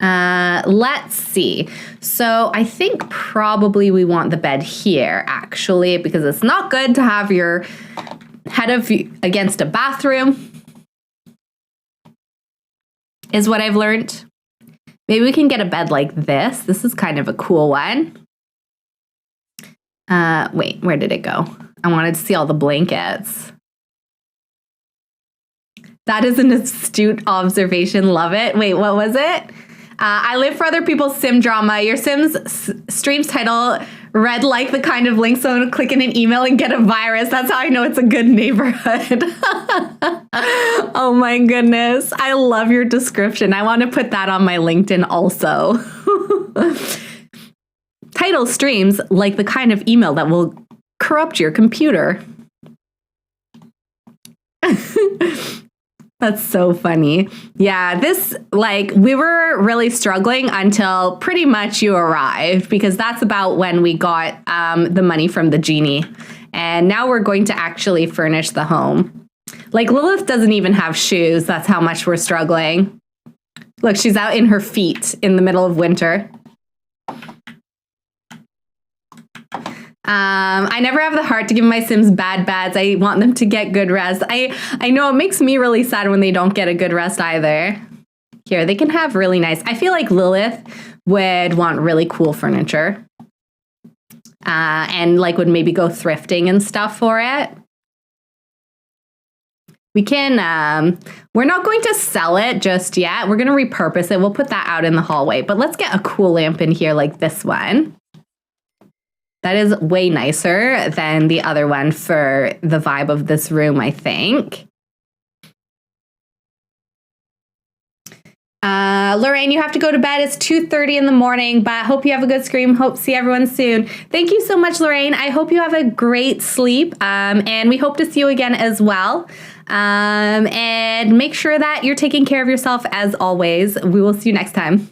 let's see. So I think probably we want the bed here, actually, because it's not good to have your head against a bathroom, is what I've learned. Maybe we can get a bed like this. This is kind of a cool one. Wait, where did it go? I wanted to see all the blankets. That is an astute observation. Love it. Wait, what was it? I live for other people's sim drama. Your Sims stream's title read like the kind of link someone would click in an email and get a virus. That's how I know it's a good neighborhood. Oh my goodness. I love your description. I want to put that on my LinkedIn also. Title streams like the kind of email that will corrupt your computer. That's so funny. Yeah, this, like, we were really struggling until pretty much you arrived, because that's about when we got the money from the genie. And now we're going to actually furnish the home. Like, Lilith doesn't even have shoes. That's how much we're struggling. Look, she's out in her feet in the middle of winter. I never have the heart to give my Sims bad beds. I want them to get good rest. I know it makes me really sad when they don't get a good rest either. Here, they can have really nice. I feel like Lilith would want really cool furniture. And like would maybe go thrifting and stuff for it. We can, we're not going to sell it just yet. We're going to repurpose it. We'll put that out in the hallway. But let's get a cool lamp in here like this one. That is way nicer than the other one for the vibe of this room, I think. Lorraine, you have to go to bed. It's 2:30 in the morning, but hope you have a good scream. Hope to see everyone soon. Thank you so much, Lorraine. I hope you have a great sleep, and we hope to see you again as well. And make sure that you're taking care of yourself as always. We will see you next time.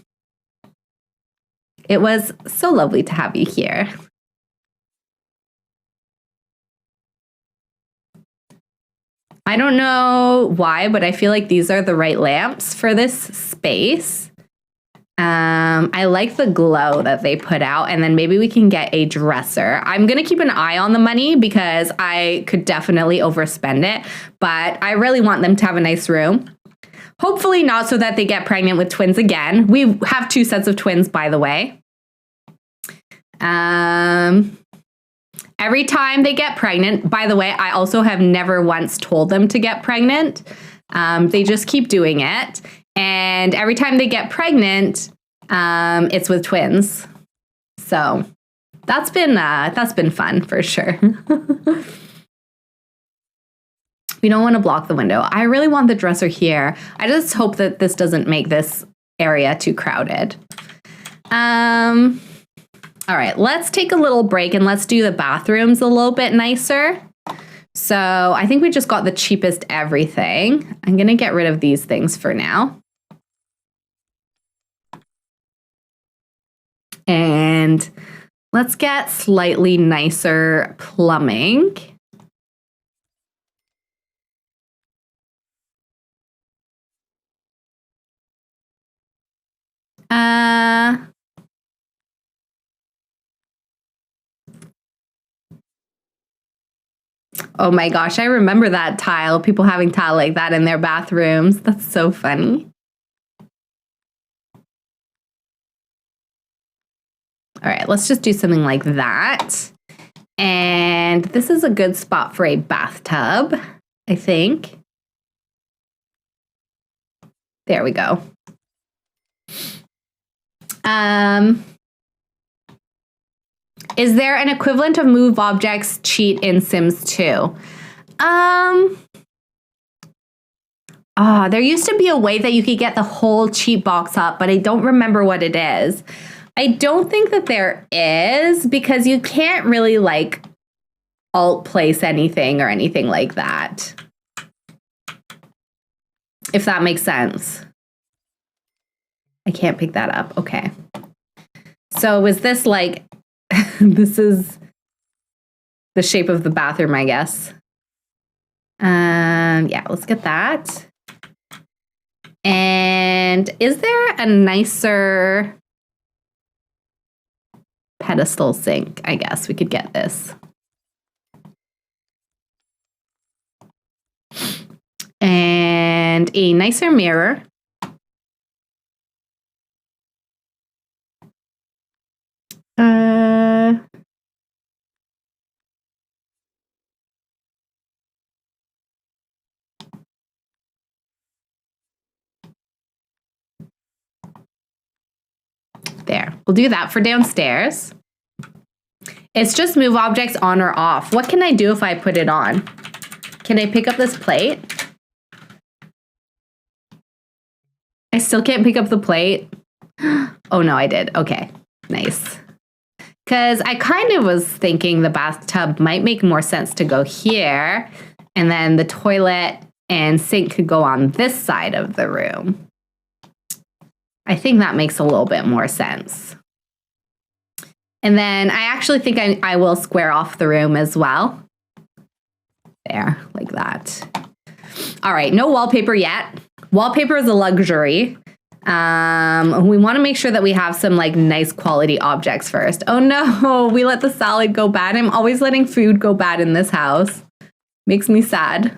It was so lovely to have you here. I don't know why, but I feel like these are the right lamps for this space. I like the glow that they put out, and then maybe we can get a dresser. I'm going to keep an eye on the money because I could definitely overspend it, but I really want them to have a nice room. Hopefully not so that they get pregnant with twins again. We have 2 sets of twins, by the way. Every time they get pregnant, by the way, I also have never once told them to get pregnant. They just keep doing it. And every time they get pregnant, it's with twins. So that's been fun for sure. We don't want to block the window. I really want the dresser here. I just hope that this doesn't make this area too crowded. All right, let's take a little break and let's do the bathrooms a little bit nicer. So I think we just got the cheapest everything. I'm going to get rid of these things for now. And let's get slightly nicer plumbing. Oh my gosh, I remember that tile. People having tile like that in their bathrooms. That's so funny. All right, let's just do something like that. And this is a good spot for a bathtub, I think. There we go. Is there an equivalent of move objects cheat in Sims 2? There used to be a way that you could get the whole cheat box up, but I don't remember what it is. I don't think that there is, because you can't really like alt place anything or anything like that. If that makes sense. I can't pick that up. Okay. So was this like, this is the shape of the bathroom, I guess. Yeah, let's get that. And is there a nicer pedestal sink? I guess we could get this. And a nicer mirror. There, we'll do that for downstairs. It's just move objects on or off. What can I do if I put it on? Can I pick up this plate? I still can't pick up the plate. Oh no, I did. Okay, nice. Because I kind of was thinking the bathtub might make more sense to go here, and then the toilet and sink could go on this side of the room. I think that makes a little bit more sense. And then I actually think I will square off the room as well. There, like that. All right, no wallpaper yet. Wallpaper is a luxury. We want to make sure that we have some like nice quality objects first. Oh no, we let the salad go bad. I'm always letting food go bad in this house. Makes me sad.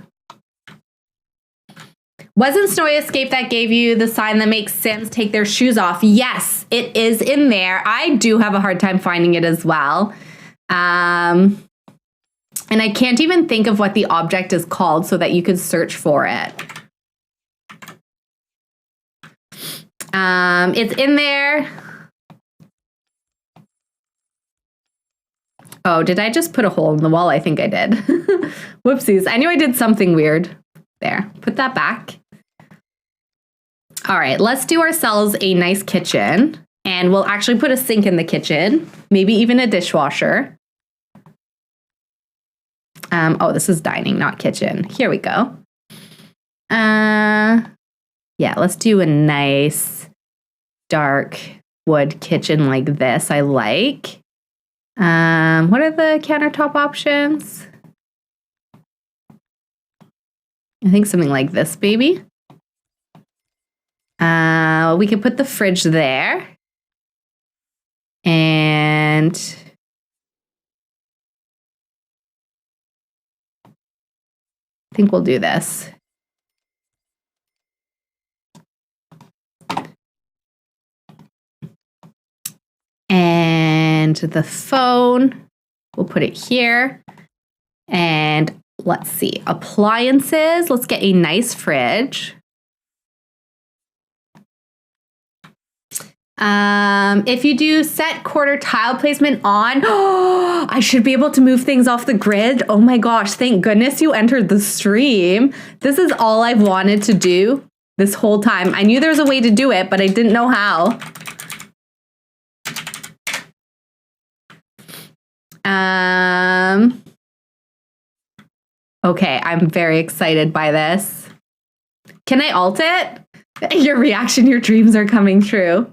Wasn't Snowy Escape that gave you the sign that makes Sims take their shoes off? Yes, it is in there. I do have a hard time finding it as well. And I can't even think of what the object is called so that you could search for it. It's in there. Oh, did I just put a hole in the wall? I think I did. Whoopsies. I knew I did something weird. There, put that back. All right, let's do ourselves a nice kitchen, and we'll actually put a sink in the kitchen, maybe even a dishwasher. Oh, this is dining, not kitchen. Here we go. Yeah, let's do a nice dark wood kitchen like this. I like. What are the countertop options? I think something like this, baby. We could put the fridge there. And I think we'll do this. And the phone We'll put it here. And let's see, appliances. Let's get a nice fridge. If you do set quarter tile placement on, I should be able to move things off the grid. Oh my gosh, thank goodness you entered the stream. This is all I've wanted to do this whole time. I knew there was a way to do it, but I didn't know how. Okay, I'm very excited by this. Can I alt it? Your reaction, your dreams are coming true.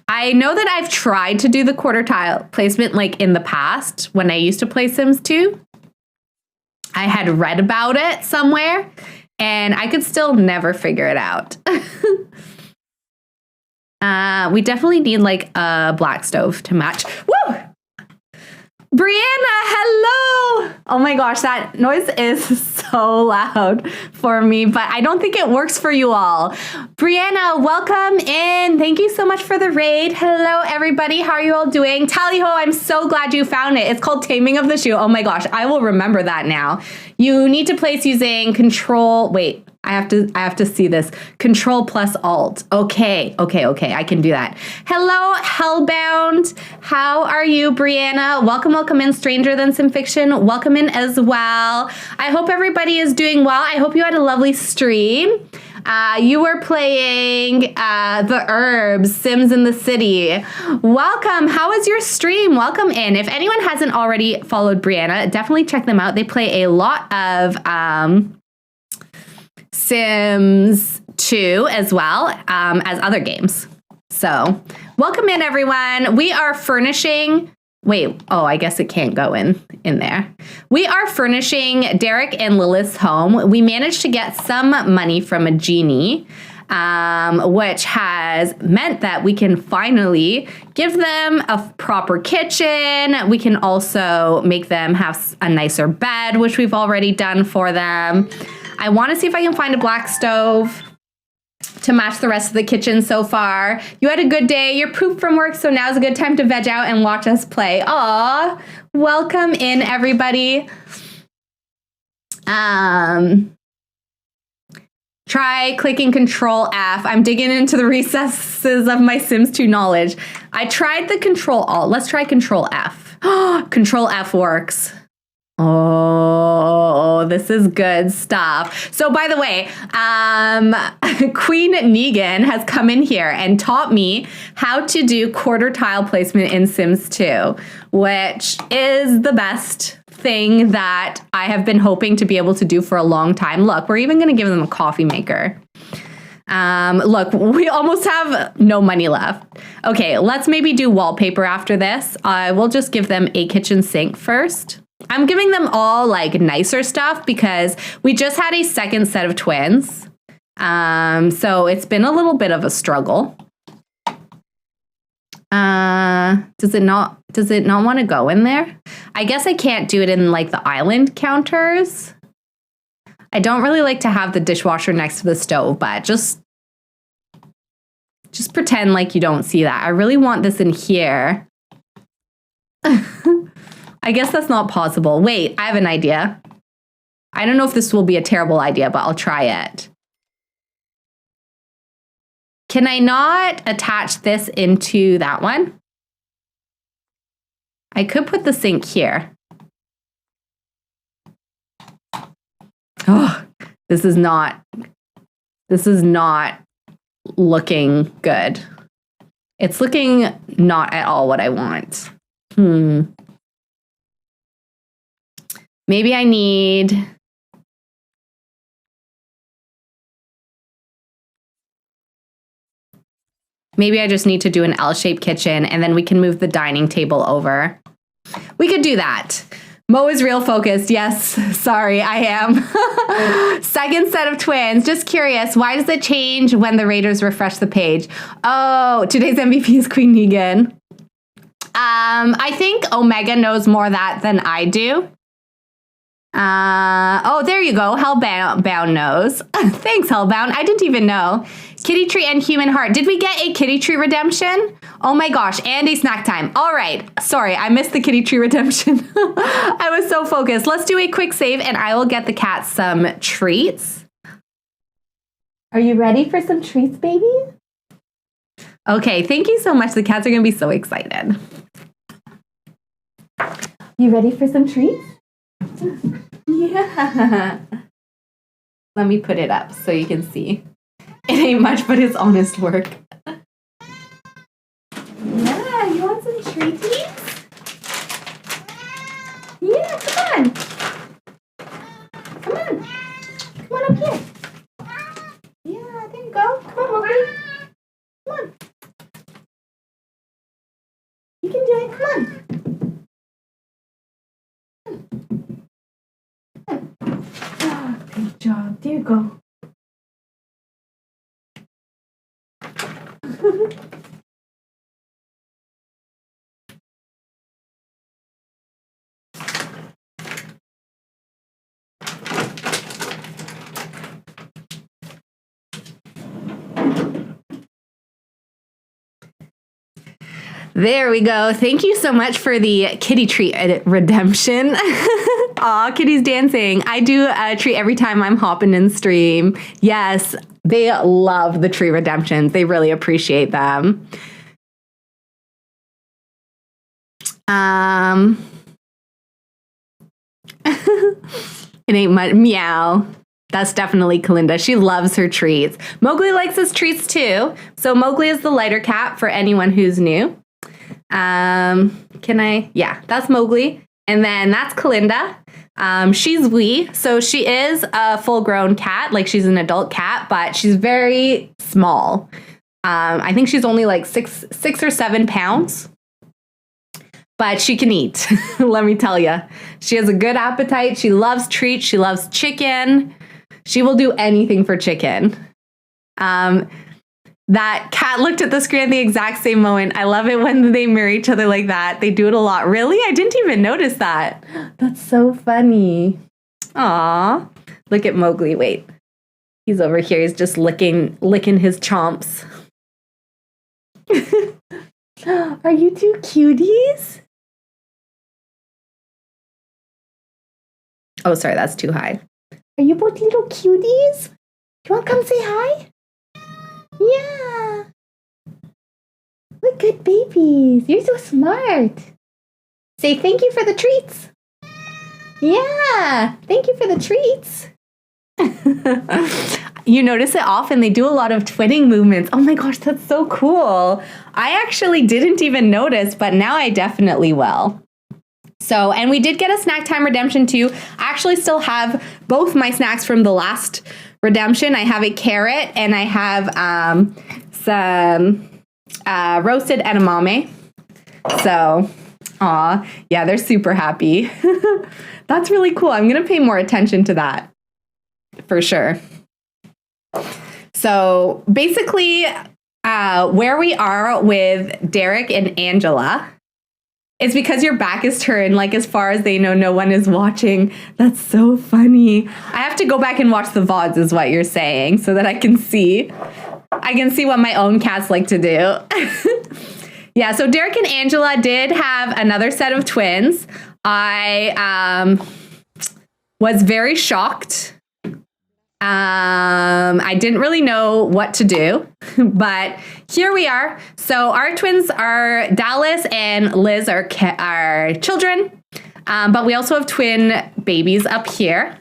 I know that I've tried to do the quarter tile placement like in the past when I used to play Sims 2. I had read about it somewhere and I could still never figure it out. We definitely need like a black stove to match. Woo! Brianna, hello! Oh my gosh, that noise is so loud for me, but I don't think it works for you all. Brianna, welcome in. Thank you so much for the raid. Hello, everybody. How are you all doing? Tally ho, I'm so glad you found it. It's called Taming of the Shoe. Oh my gosh, I will remember that now. You need to place using control. Wait. I have to see this. Control plus Alt. Okay. I can do that. Hello, Hellbound. How are you, Brianna? Welcome in, Stranger Than Sim Fiction. Welcome in as well. I hope everybody is doing well. I hope you had a lovely stream. You were playing The Herbs, Sims in the City. Welcome. How was your stream? Welcome in. If anyone hasn't already followed Brianna, definitely check them out. They play a lot of Sims 2 as well as other games. So welcome in, everyone. We are furnishing. Wait, oh, I guess it can't go in there. We are furnishing Derek and Lilith's home. We managed to get some money from a genie, which has meant that we can finally give them a proper kitchen. We can also make them have a nicer bed, which we've already done for them. I want to see if I can find a black stove to match the rest of the kitchen so far. You had a good day. You're pooped from work, so now's a good time to veg out and watch us play. Aw, welcome in, everybody. Try clicking Control F. I'm digging into the recesses of my Sims 2 knowledge. I tried the Control Alt. Let's try Control F. Control F works. Oh, this is good stuff. So by the way, Queen Negan has come in here and taught me how to do quarter tile placement in Sims 2, which is the best thing that I have been hoping to be able to do for a long time. Look, we're even going to give them a coffee maker. Look, we almost have no money left. Okay, let's maybe do wallpaper after this. I will just give them a kitchen sink first. I'm giving them all like nicer stuff because we just had a second set of twins. So it's been a little bit of a struggle. Does it not want to go in there? I guess I can't do it in like the island counters. I don't really like to have the dishwasher next to the stove, but just pretend like you don't see that. I really want this in here. I guess that's not possible. Wait, I have an idea. I don't know if this will be a terrible idea, but I'll try it. Can I not attach this into that one? I could put the sink here. Oh, this is not looking good. It's looking not at all what I want. Maybe I need... Maybe I just need to do an L-shaped kitchen and then we can move the dining table over. We could do that. Mo is real focused. Yes, sorry, I am. Second set of twins. Just curious, why does it change when the Raiders refresh the page? Oh, today's MVP is Queen Negan. I think Omega knows more that than I do. Oh, there you go. Hellbound knows. Thanks, Hellbound. I didn't even know. Kitty tree and human heart. Did we get a kitty tree redemption? Oh my gosh, and a snack time. All right. Sorry, I missed the kitty tree redemption. I was so focused. Let's do a quick save and I will get the cat some treats. Are you ready for some treats, baby? Okay, thank you so much. The cats are going to be so excited. You ready for some treats? Yeah. Let me put it up so you can see. It ain't much, but it's honest work. Yeah, you want some treaties? Yeah, come on. Come on. Come on up here. Yeah, there you go. Come on, Mowgli. Come on. You can do it. Come on. Oh, good job. There you go. There we go. Thank you so much for the kitty treat redemption. Aw, kitty's dancing. I do a treat every time I'm hopping in stream. Yes, they love the tree redemptions. They really appreciate them. It ain't much. Meow. That's definitely Kalinda. She loves her treats. Mowgli likes his treats too. So Mowgli is the lighter cat for anyone who's new. Yeah, that's Mowgli. And then that's Kalinda. She's wee, so she is a full-grown cat, like she's an adult cat, but she's very small. I think she's only like 6 or 7 pounds, but she can eat. Let me tell you, she has a good appetite. She loves treats. She loves chicken. She will do anything for chicken. That cat looked at the screen at the exact same moment. I love it when they mirror each other like that. They do it a lot. Really? I didn't even notice that. That's so funny. Aw. Look at Mowgli. Wait. He's over here. He's just licking his chomps. Are you two cuties? Oh, sorry. That's too high. Are you both little cuties? Do you want to come say hi? Yeah. What good babies. You're so smart. Say thank you for the treats. Yeah. Thank you for the treats. You notice it often. They do a lot of twinning movements. Oh my gosh, that's so cool. I actually didn't even notice, but now I definitely will. So, and we did get a snack time redemption too. I actually still have both my snacks from the last redemption. I have a carrot and I have some roasted edamame. So, aw, yeah, they're super happy. That's really cool. I'm going to pay more attention to that for sure. So basically, where we are with Derek and Angela, it's because your back is turned, like as far as they know, no one is watching. That's so funny. I have to go back and watch the VODs is what you're saying so that I can see. I can see what my own cats like to do. Yeah, so Derek and Angela did have another set of twins. I was very shocked. I didn't really know what to do, but here we are. So our twins are Dallas and Liz are children, but we also have twin babies up here.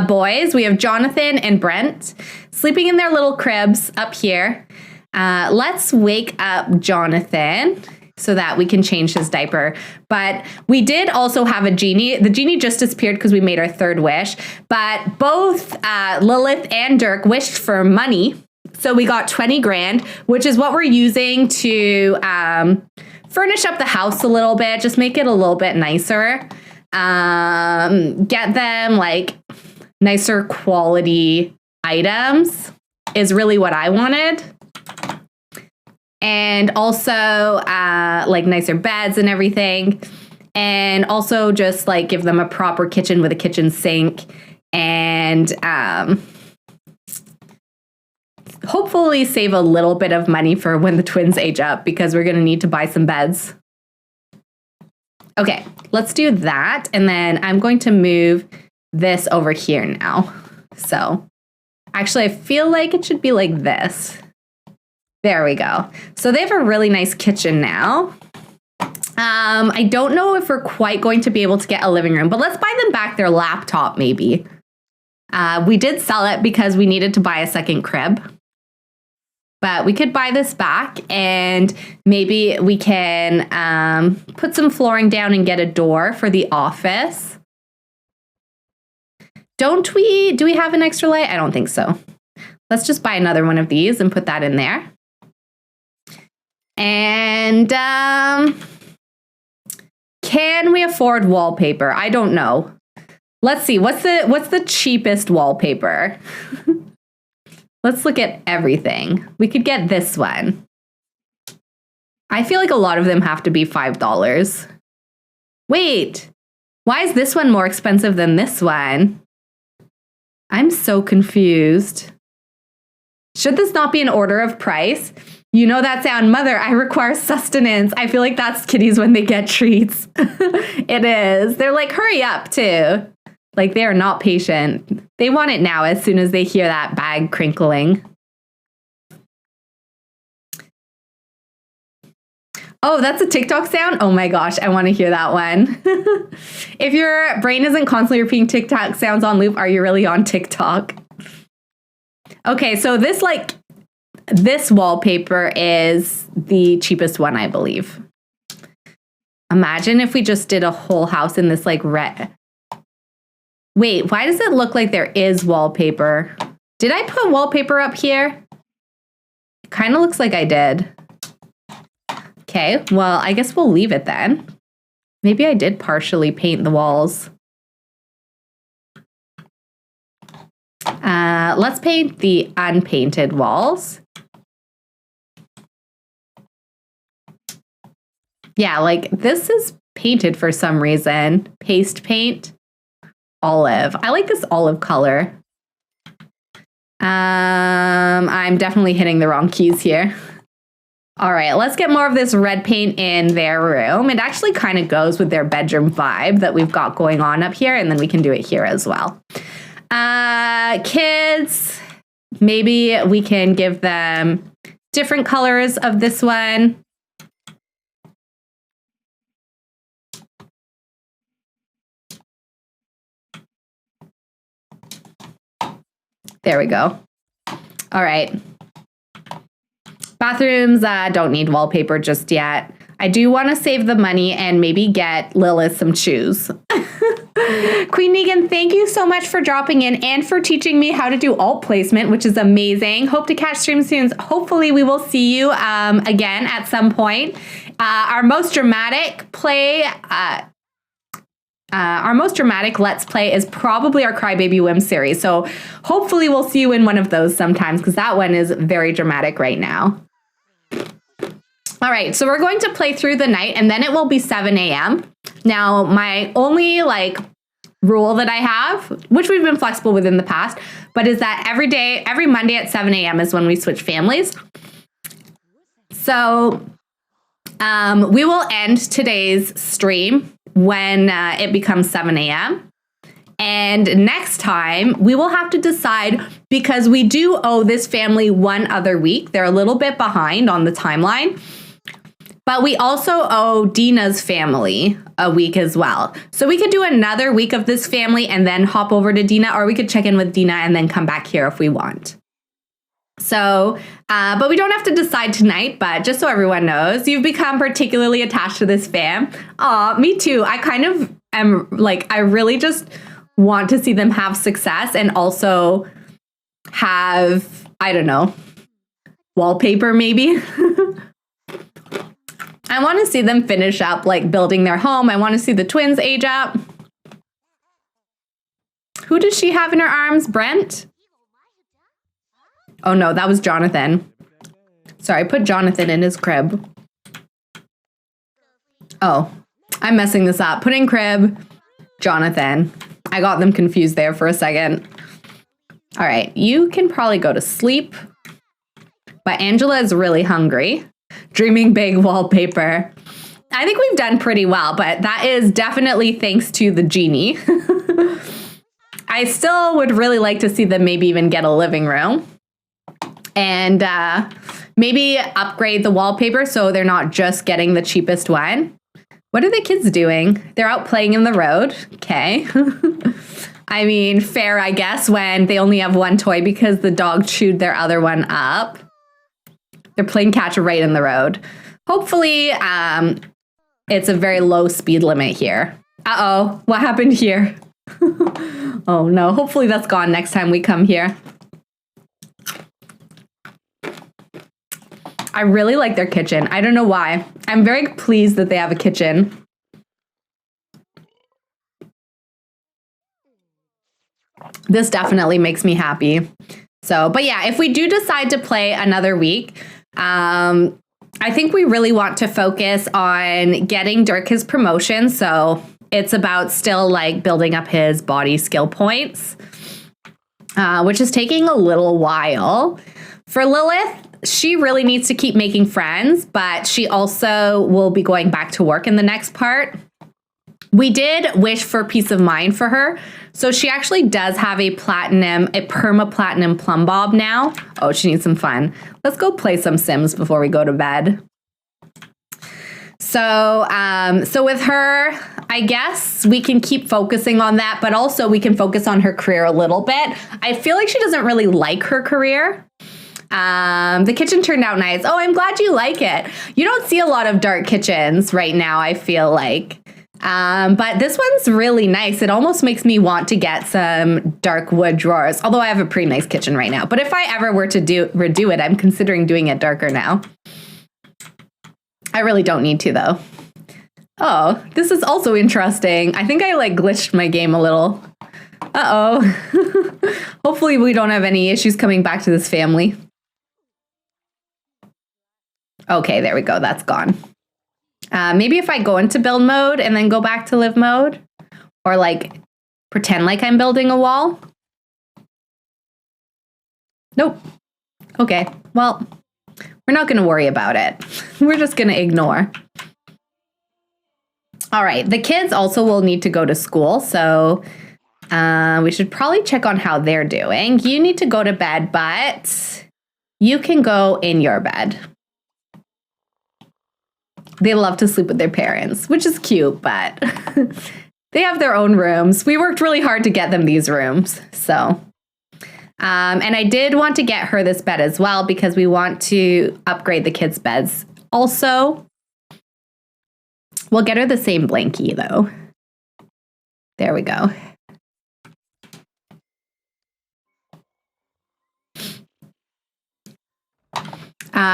Boys, we have Jonathan and Brent sleeping in their little cribs up here. Let's wake up Jonathan so that we can change his diaper. But we did also have a genie. The genie just disappeared because we made our third wish. But both Lilith and Dirk wished for money. So we got 20 grand, which is what we're using to furnish up the house a little bit, just make it a little bit nicer. Get them like nicer quality items is really what I wanted. And also like nicer beds and everything. and also just like give them a proper kitchen with a kitchen sink, and hopefully save a little bit of money for when the twins age up, because we're going to need to buy some beds. Okay, let's do that. And then I'm going to move this over here now. So actually, I feel like it should be like this. There we go. So they have a really nice kitchen now. I don't know if we're quite going to be able to get a living room, but let's buy them back their laptop maybe. We did sell it because we needed to buy a second crib. But we could buy this back, and maybe we can put some flooring down and get a door for the office. Do we have an extra light? I don't think so. Let's just buy another one of these and put that in there. And can we afford wallpaper? I don't know. Let's see. What's the cheapest wallpaper? Let's look at everything. We could get this one. I feel like a lot of them have to be $5. Wait, why is this one more expensive than this one? I'm so confused. Should this not be an order of price? You know that sound, mother, I require sustenance. I feel like that's kitties when they get treats. It is. They're like, hurry up too. Like, they are not patient. They want it now as soon as they hear that bag crinkling. Oh, that's a TikTok sound? Oh my gosh, I want to hear that one. If your brain isn't constantly repeating TikTok sounds on loop, are you really on TikTok? Okay, so this wallpaper is the cheapest one, I believe. Imagine if we just did a whole house in this like red. Wait, why does it look like there is wallpaper? Did I put wallpaper up here? Kind of looks like I did. Okay, well, I guess we'll leave it then. Maybe I did partially paint the walls. Let's paint the unpainted walls. Yeah, like this is painted for some reason. Paste paint. Olive. I like this olive color. I'm definitely hitting the wrong keys here. All right, let's get more of this red paint in their room. It actually kind of goes with their bedroom vibe that we've got going on up here, and then we can do it here as well. Kids, maybe we can give them different colors of this one. There we go. All right. Bathrooms don't need wallpaper just yet. I do want to save the money and maybe get Lilith some shoes. Queen Negan, thank you so much for dropping in and for teaching me how to do alt placement, which is amazing. Hope to catch stream soon. Hopefully we will see you again at some point. Our most dramatic Let's Play is probably our Crybaby Whim series. So hopefully we'll see you in one of those sometimes, because that one is very dramatic right now. All right, so we're going to play through the night, and then it will be 7 a.m. Now, my only rule that I have, which we've been flexible with in the past, but is that every Monday at 7 a.m. is when we switch families. So we will end today's stream when it becomes 7 a.m. And next time, we will have to decide, because we do owe this family one other week. They're a little bit behind on the timeline. But we also owe Dina's family a week as well. So we could do another week of this family and then hop over to Dina, or we could check in with Dina and then come back here if we want. So, but we don't have to decide tonight, but just so everyone knows, you've become particularly attached to this fam. Aw, me too. I kind of am I really just want to see them have success and also have, I don't know, wallpaper maybe. I want to see them finish up building their home. I want to see the twins age up. Who does she have in her arms? Brent? Oh no, that was Jonathan. Sorry, I put Jonathan in his crib. Oh, I'm messing this up. Pudding crib, Jonathan. I got them confused there for a second. All right, you can probably go to sleep. But Angela is really hungry. Dreaming big wallpaper. I think we've done pretty well, but that is definitely thanks to the genie. I still would really like to see them maybe even get a living room. And maybe upgrade the wallpaper so they're not just getting the cheapest one. What are the kids doing? They're out playing in the road. Okay. I mean, fair, I guess, when they only have one toy because the dog chewed their other one up. They're playing catch right in the road. Hopefully, it's a very low speed limit here. Uh-oh, what happened here? Oh no, hopefully that's gone next time we come here. I really like their kitchen. I don't know why. I'm very pleased that they have a kitchen. This definitely makes me happy. So, but yeah, if we do decide to play another week, I think we really want to focus on getting Dirk his promotion. So it's about still like building up his body skill points, which is taking a little while. For Lilith, she really needs to keep making friends, but she also will be going back to work in the next part. We did wish for peace of mind for her. So she actually does have a perma-platinum plumb bob now. Oh, she needs some fun. Let's go play some Sims before we go to bed. So with her, I guess we can keep focusing on that, but also we can focus on her career a little bit. I feel like she doesn't really like her career. The kitchen turned out nice. Oh, I'm glad you like it. You don't see a lot of dark kitchens right now, I feel like. But this one's really nice. It almost makes me want to get some dark wood drawers, although I have a pretty nice kitchen right now. But if I ever were to redo it, I'm considering doing it darker now. I really don't need to, though. Oh, this is also interesting. I think I like glitched my game a little. Uh-oh. Hopefully we don't have any issues coming back to this family. Okay, there we go. That's gone. Maybe if I go into build mode and then go back to live mode, or like pretend like I'm building a wall. Nope. Okay, well, we're not going to worry about it. We're just going to ignore. All right, the kids also will need to go to school, so we should probably check on how they're doing. You need to go to bed, but you can go in your bed. They love to sleep with their parents, which is cute, but they have their own rooms. We worked really hard to get them these rooms. So, and I did want to get her this bed as well because we want to upgrade the kids' beds. Also, we'll get her the same blankie though. There we go.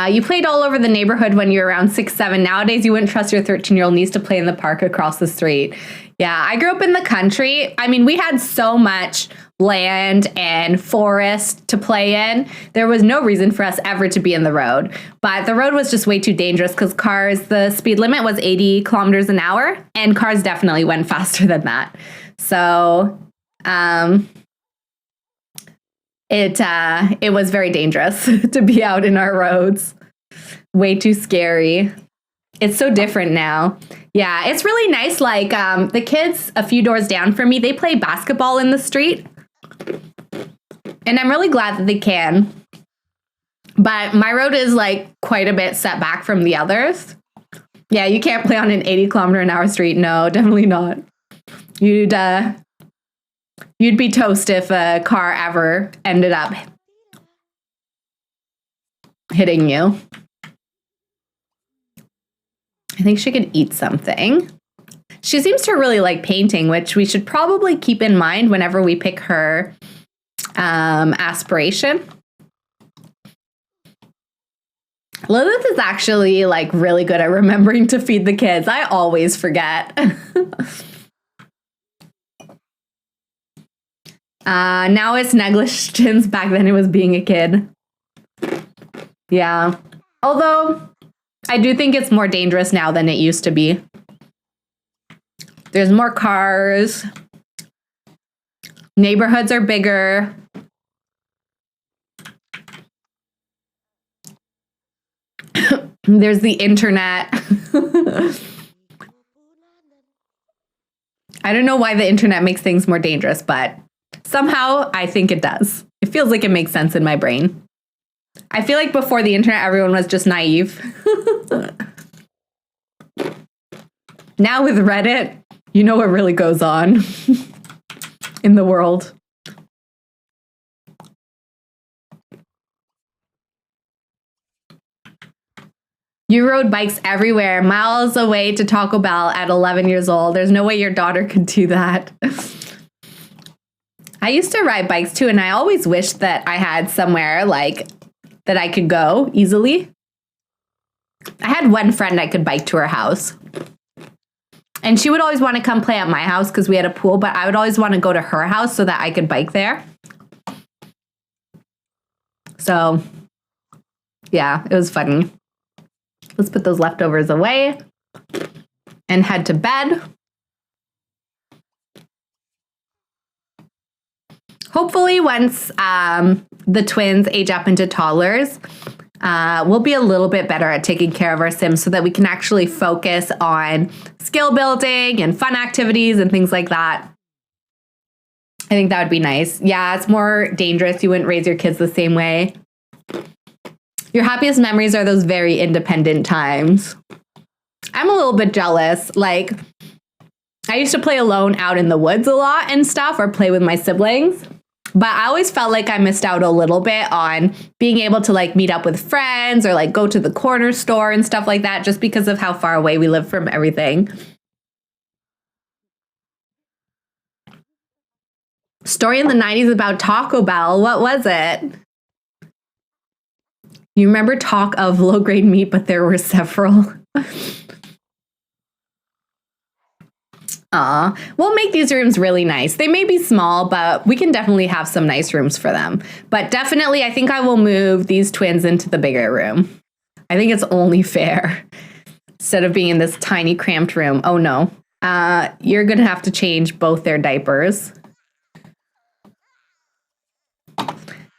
You played all over the neighborhood when you were around 6, 7. Nowadays, you wouldn't trust your 13-year-old niece to play in the park across the street. Yeah, I grew up in the country. I mean, we had so much land and forest to play in. There was no reason for us ever to be in the road. But the road was just way too dangerous because the speed limit was 80 kilometers an hour, and cars definitely went faster than that. So, it was very dangerous to be out in our roads. Way too scary. It's so different now. Yeah, it's really nice. Like the kids a few doors down from me, they play basketball in the street. And I'm really glad that they can. But my road is like quite a bit set back from the others. Yeah, you can't play on an 80 kilometer an hour street. No, definitely not. You'd be toast if a car ever ended up hitting you. I think she could eat something. She seems to really like painting, which we should probably keep in mind whenever we pick her aspiration. Lilith is actually like really good at remembering to feed the kids. I always forget. Now it's negligence. Back then it was being a kid. Yeah. Although I do think it's more dangerous now than it used to be. There's more cars. Neighborhoods are bigger. There's the internet. I don't know why the internet makes things more dangerous, but somehow I think it does. It feels like it makes sense in my brain. I feel like before the internet, everyone was just naive. Now with Reddit, you know what really goes on in the world. You rode bikes everywhere, miles away to Taco Bell at 11 years old. There's no way your daughter could do that. I used to ride bikes too, and I always wished that I had somewhere like that I could go easily. I had one friend I could bike to her house. And she would always want to come play at my house because we had a pool, but I would always want to go to her house so that I could bike there. So, yeah, it was funny. Let's put those leftovers away and head to bed. Hopefully, once the twins age up into toddlers, we'll be a little bit better at taking care of our Sims so that we can actually focus on skill building and fun activities and things like that. I think that would be nice. Yeah, it's more dangerous. You wouldn't raise your kids the same way. Your happiest memories are those very independent times. I'm a little bit jealous. Like, I used to play alone out in the woods a lot and stuff, or play with my siblings. But I always felt like I missed out a little bit on being able to like meet up with friends or like go to the corner store and stuff like that, just because of how far away we live from everything. Story in the 90s about Taco Bell. What was it? You remember talk of low-grade meat, but there were several. Aw, we'll make these rooms really nice. They may be small, but we can definitely have some nice rooms for them. But definitely, I think I will move these twins into the bigger room. I think it's only fair. Instead of being in this tiny cramped room. Oh no, you're gonna have to change both their diapers.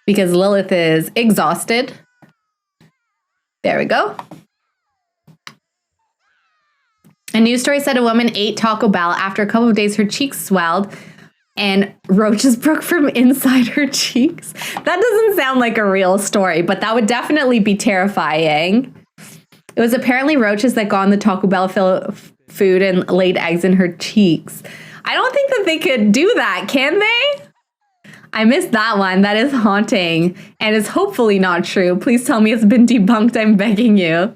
Because Lilith is exhausted. There we go. A news story said a woman ate Taco Bell. After a couple of days, her cheeks swelled and roaches broke from inside her cheeks. That doesn't sound like a real story, but that would definitely be terrifying. It was apparently roaches that got on the Taco Bell food and laid eggs in her cheeks. I don't think that they could do that, can they? I missed that one. That is haunting and is hopefully not true. Please tell me it's been debunked. I'm begging you.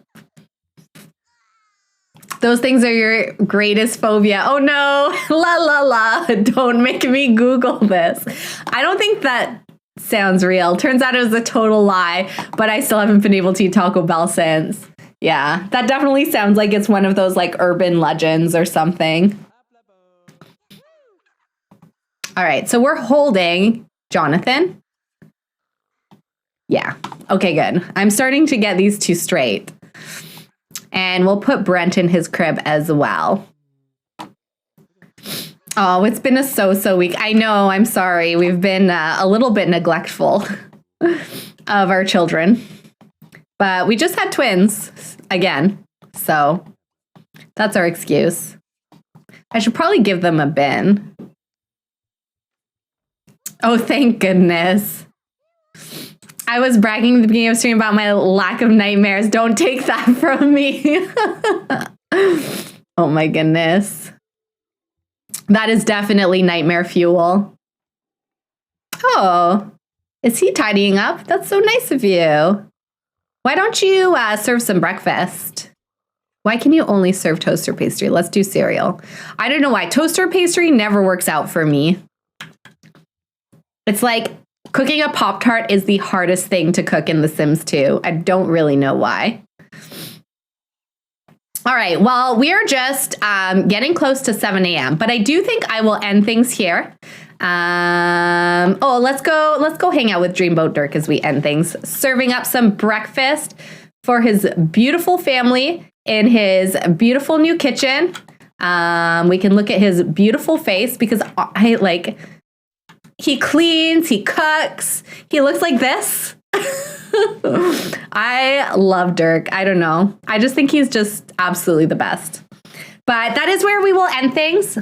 Those things are your greatest phobia. Oh no, la la la. Don't make me Google this. I don't think that sounds real. Turns out it was a total lie, but I still haven't been able to eat Taco Bell since. Yeah, that definitely sounds like it's one of those like urban legends or something. All right, so we're holding Jonathan. Yeah, okay, good. I'm starting to get these two straight. And we'll put Brent in his crib as well. Oh, it's been a so-so week. I know, I'm sorry. We've been a little bit neglectful of our children. But we just had twins again. So that's our excuse. I should probably give them a bin. Oh, thank goodness. I was bragging at the beginning of the stream about my lack of nightmares. Don't take that from me. Oh my goodness. That is definitely nightmare fuel. Oh, is he tidying up? That's so nice of you. Why don't you serve some breakfast? Why can you only serve toaster pastry? Let's do cereal. I don't know why. Toaster pastry never works out for me. It's like cooking a Pop-Tart is the hardest thing to cook in The Sims 2. I don't really know why. All right, well, we are just getting close to 7 a.m., but I do think I will end things here. Let's go hang out with Dreamboat Dirk as we end things, serving up some breakfast for his beautiful family in his beautiful new kitchen. We can look at his beautiful face because he cleans, he cooks, he looks like this. I love Dirk. I don't know. I just think he's just absolutely the best. But that is where we will end things.